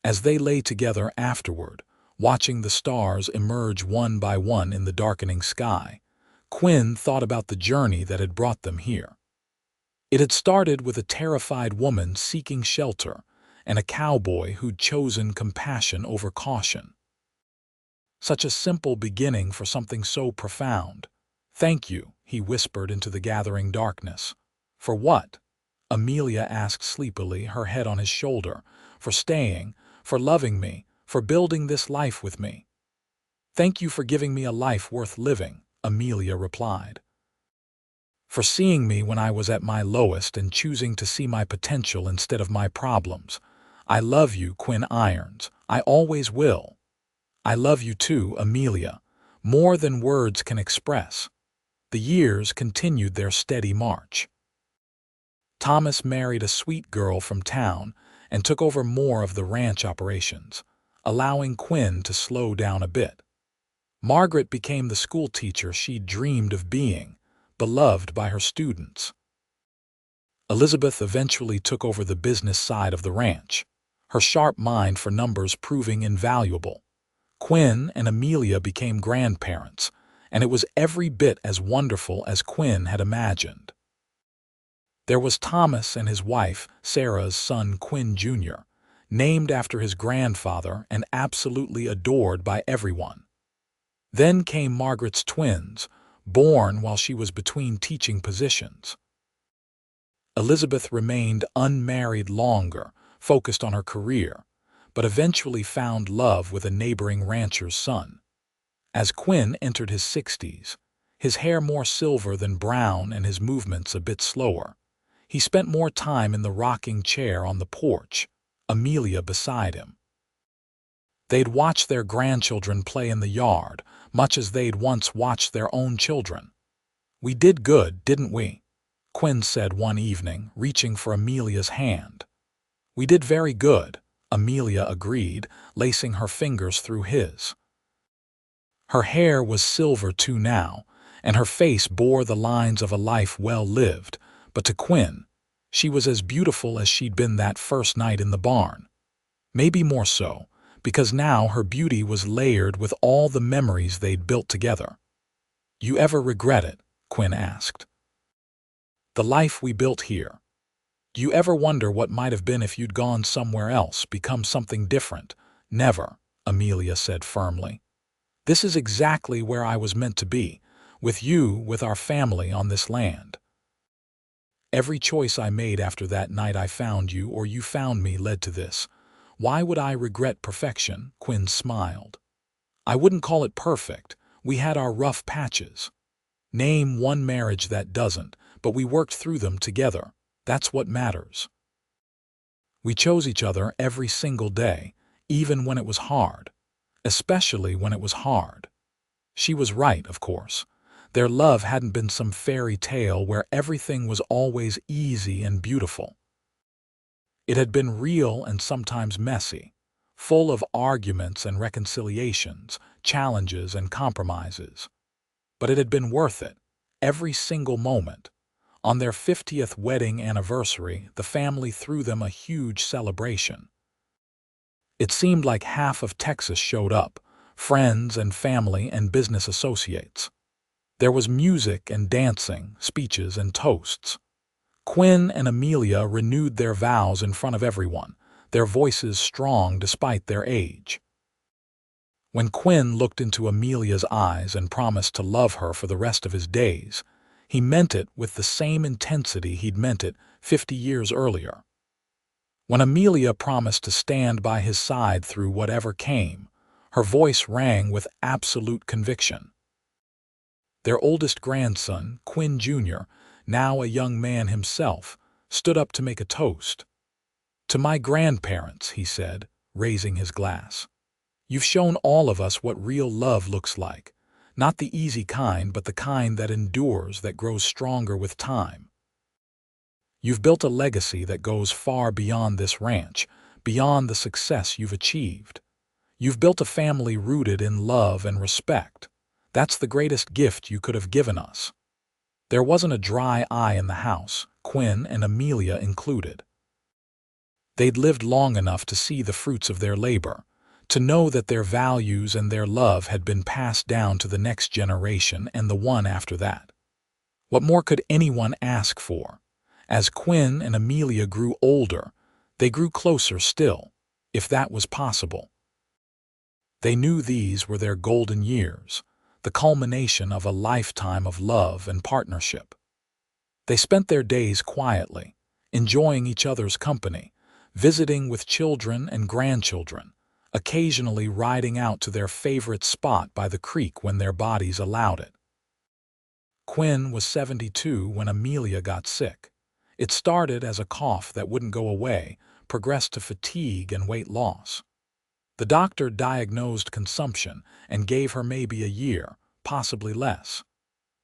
As they lay together afterward, watching the stars emerge one by one in the darkening sky, Quinn thought about the journey that had brought them here. It had started with a terrified woman seeking shelter and a cowboy who'd chosen compassion over caution. Such a simple beginning for something so profound. "Thank you," he whispered into the gathering darkness. "For what?" Amelia asked sleepily, her head on his shoulder. "For staying, for loving me, for building this life with me." "Thank you for giving me a life worth living," Amelia replied. "For seeing me when I was at my lowest and choosing to see my potential instead of my problems. I love you, Quinn Irons. I always will." "I love you too, Amelia, more than words can express." The years continued their steady march. Thomas married a sweet girl from town and took over more of the ranch operations, allowing Quinn to slow down a bit. Margaret became the school teacher she'd dreamed of being, beloved by her students. Elizabeth eventually took over the business side of the ranch, her sharp mind for numbers proving invaluable. Quinn and Amelia became grandparents, and it was every bit as wonderful as Quinn had imagined. There was Thomas and his wife, Sarah's son Quinn Jr., named after his grandfather and absolutely adored by everyone. Then came Margaret's twins, born while she was between teaching positions. Elizabeth remained unmarried longer, focused on her career, but eventually found love with a neighboring rancher's son. As Quinn entered his 60s, his hair more silver than brown and his movements a bit slower, he spent more time in the rocking chair on the porch, Amelia beside him. They'd watch their grandchildren play in the yard, much as they'd once watched their own children. "We did good, didn't we?" Quinn said one evening, reaching for Amelia's hand. "We did very good," Amelia agreed, lacing her fingers through his. Her hair was silver too now, and her face bore the lines of a life well lived, but to Quinn, she was as beautiful as she'd been that first night in the barn. Maybe more so, because now her beauty was layered with all the memories they'd built together. "You ever regret it?" Quinn asked. "The life we built here. Do you ever wonder what might have been if you'd gone somewhere else, become something different?" "Never," Amelia said firmly. "This is exactly where I was meant to be, with you, with our family on this land. Every choice I made after that night I found you or you found me led to this. Why would I regret perfection?" Quinn smiled. "I wouldn't call it perfect. We had our rough patches. Name one marriage that doesn't, but we worked through them together. That's what matters. We chose each other every single day, even when it was hard. Especially when it was hard." She was right, of course. Their love hadn't been some fairy tale where everything was always easy and beautiful. It had been real and sometimes messy, full of arguments and reconciliations, challenges, and compromises. But it had been worth it, every single moment. On their 50th wedding anniversary, the family threw them a huge celebration. It seemed like half of Texas showed up, friends and family and business associates. There was music and dancing, speeches and toasts. Quinn and Amelia renewed their vows in front of everyone, their voices strong despite their age. When Quinn looked into Amelia's eyes and promised to love her for the rest of his days, he meant it with the same intensity he'd meant it 50 years earlier. When Amelia promised to stand by his side through whatever came, her voice rang with absolute conviction. Their oldest grandson, Quinn Jr., now a young man himself, stood up to make a toast. "To my grandparents," he said, raising his glass. "You've shown all of us what real love looks like. Not the easy kind, but the kind that endures, that grows stronger with time. You've built a legacy that goes far beyond this ranch, beyond the success you've achieved. You've built a family rooted in love and respect. That's the greatest gift you could have given us." There wasn't a dry eye in the house, Quinn and Amelia included. They'd lived long enough to see the fruits of their labor, to know that their values and their love had been passed down to the next generation and the one after that. What more could anyone ask for? As Quinn and Amelia grew older, they grew closer still, if that was possible. They knew these were their golden years, the culmination of a lifetime of love and partnership. They spent their days quietly, enjoying each other's company, visiting with children and grandchildren, occasionally riding out to their favorite spot by the creek when their bodies allowed it. Quinn was 72 when Amelia got sick. It started as a cough that wouldn't go away, progressed to fatigue and weight loss. The doctor diagnosed consumption and gave her maybe a year, possibly less.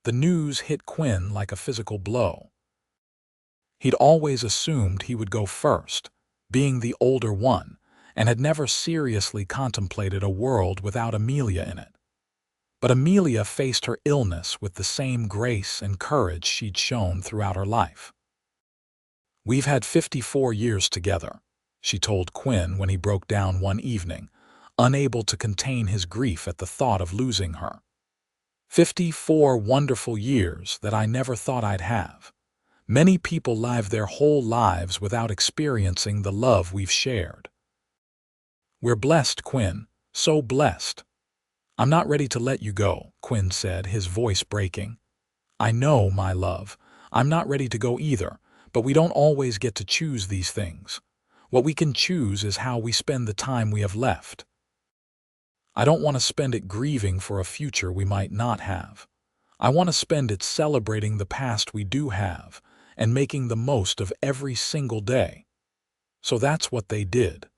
The news hit Quinn like a physical blow. He'd always assumed he would go first, being the older one, and had never seriously contemplated a world without Amelia in it. But Amelia faced her illness with the same grace and courage she'd shown throughout her life. "We've had 54 years together," she told Quinn when he broke down one evening, unable to contain his grief at the thought of losing her. 54 wonderful years that I never thought I'd have. Many people live their whole lives without experiencing the love we've shared. We're blessed, Quinn, so blessed." "I'm not ready to let you go," Quinn said, his voice breaking. "I know, my love. I'm not ready to go either, but we don't always get to choose these things. What we can choose is how we spend the time we have left. I don't want to spend it grieving for a future we might not have. I want to spend it celebrating the past we do have and making the most of every single day." So that's what they did.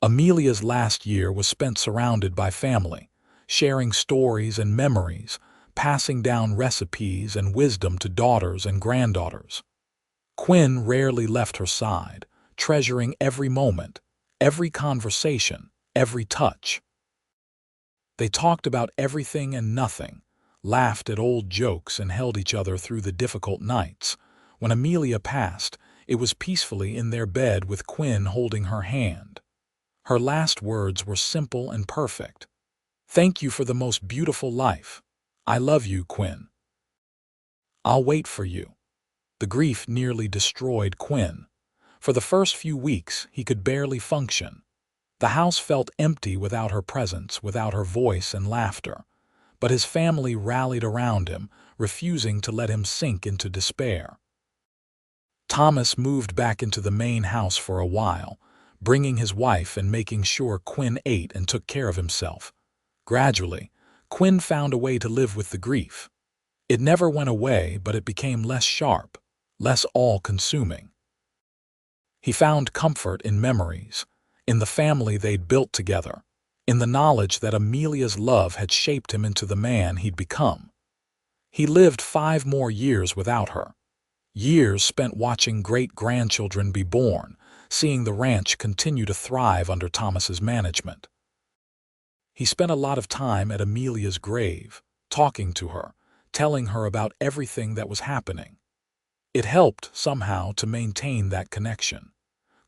Amelia's last year was spent surrounded by family, sharing stories and memories, passing down recipes and wisdom to daughters and granddaughters. Quinn rarely left her side, treasuring every moment, every conversation, every touch. They talked about everything and nothing, laughed at old jokes and held each other through the difficult nights. When Amelia passed, it was peacefully in their bed with Quinn holding her hand. Her last words were simple and perfect. "Thank you for the most beautiful life. I love you, Quinn. I'll wait for you." The grief nearly destroyed Quinn. For the first few weeks, he could barely function. The house felt empty without her presence, without her voice and laughter. But his family rallied around him, refusing to let him sink into despair. Thomas moved back into the main house for a while, bringing his wife and making sure Quinn ate and took care of himself. Gradually, Quinn found a way to live with the grief. It never went away, but it became less sharp, less all-consuming. He found comfort in memories, in the family they'd built together, in the knowledge that Amelia's love had shaped him into the man he'd become. He lived 5 more years without her. Years spent watching great-grandchildren be born, seeing the ranch continue to thrive under Thomas's management. He spent a lot of time at Amelia's grave, talking to her, telling her about everything that was happening. It helped, somehow, to maintain that connection.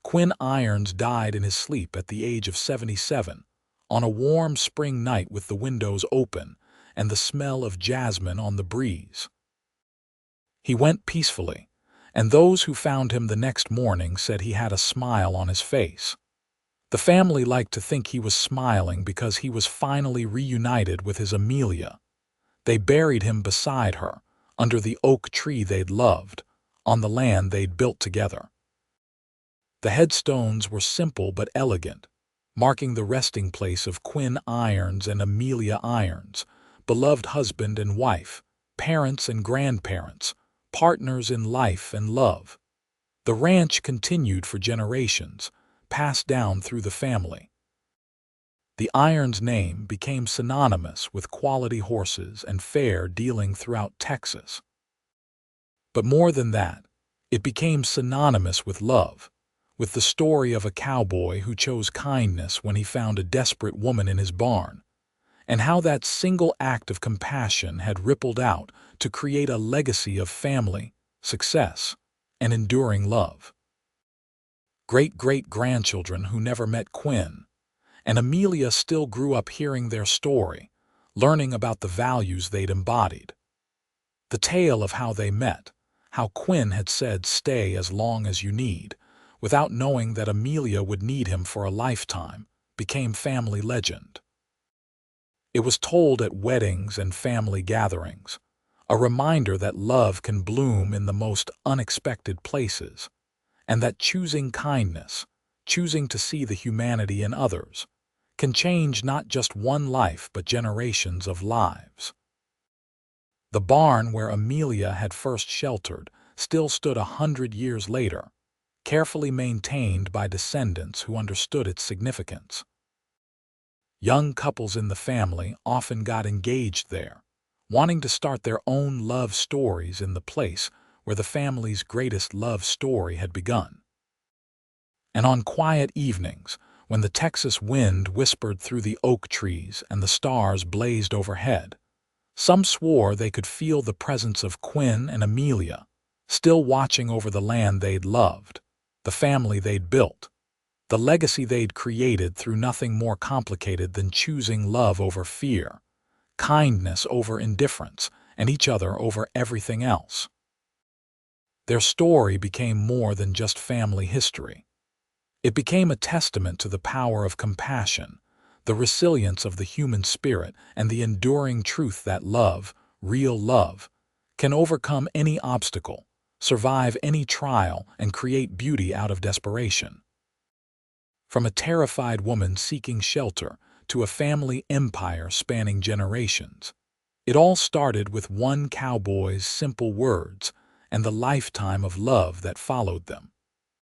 Quinn Irons died in his sleep at the age of 77, on a warm spring night with the windows open and the smell of jasmine on the breeze. He went peacefully, and those who found him the next morning said he had a smile on his face. The family liked to think he was smiling because he was finally reunited with his Amelia. They buried him beside her, under the oak tree they'd loved, on the land they'd built together. The headstones were simple but elegant, marking the resting place of Quinn Irons and Amelia Irons, beloved husband and wife, parents and grandparents, partners in life and love. The ranch continued for generations, passed down through the family. The Irons name became synonymous with quality horses and fair dealing throughout Texas. But more than that, it became synonymous with love, with the story of a cowboy who chose kindness when he found a desperate woman in his barn, and how that single act of compassion had rippled out to create a legacy of family, success, and enduring love. Great-great-grandchildren who never met Quinn, and Amelia still grew up hearing their story, learning about the values they'd embodied. The tale of how they met, how Quinn had said stay as long as you need, without knowing that Amelia would need him for a lifetime, became family legend. It was told at weddings and family gatherings, a reminder that love can bloom in the most unexpected places, and that choosing kindness, choosing to see the humanity in others, can change not just one life but generations of lives. The barn where Amelia had first sheltered still stood 100 years later, carefully maintained by descendants who understood its significance. Young couples in the family often got engaged there, wanting to start their own love stories in the place where the family's greatest love story had begun. And on quiet evenings, when the Texas wind whispered through the oak trees and the stars blazed overhead, some swore they could feel the presence of Quinn and Amelia, still watching over the land they'd loved, the family they'd built, the legacy they'd created through nothing more complicated than choosing love over fear, kindness over indifference, and each other over everything else. Their story became more than just family history. It became a testament to the power of compassion, the resilience of the human spirit, and the enduring truth that love, real love, can overcome any obstacle, survive any trial, and create beauty out of desperation. From a terrified woman seeking shelter to a family empire spanning generations, it all started with one cowboy's simple words and the lifetime of love that followed them.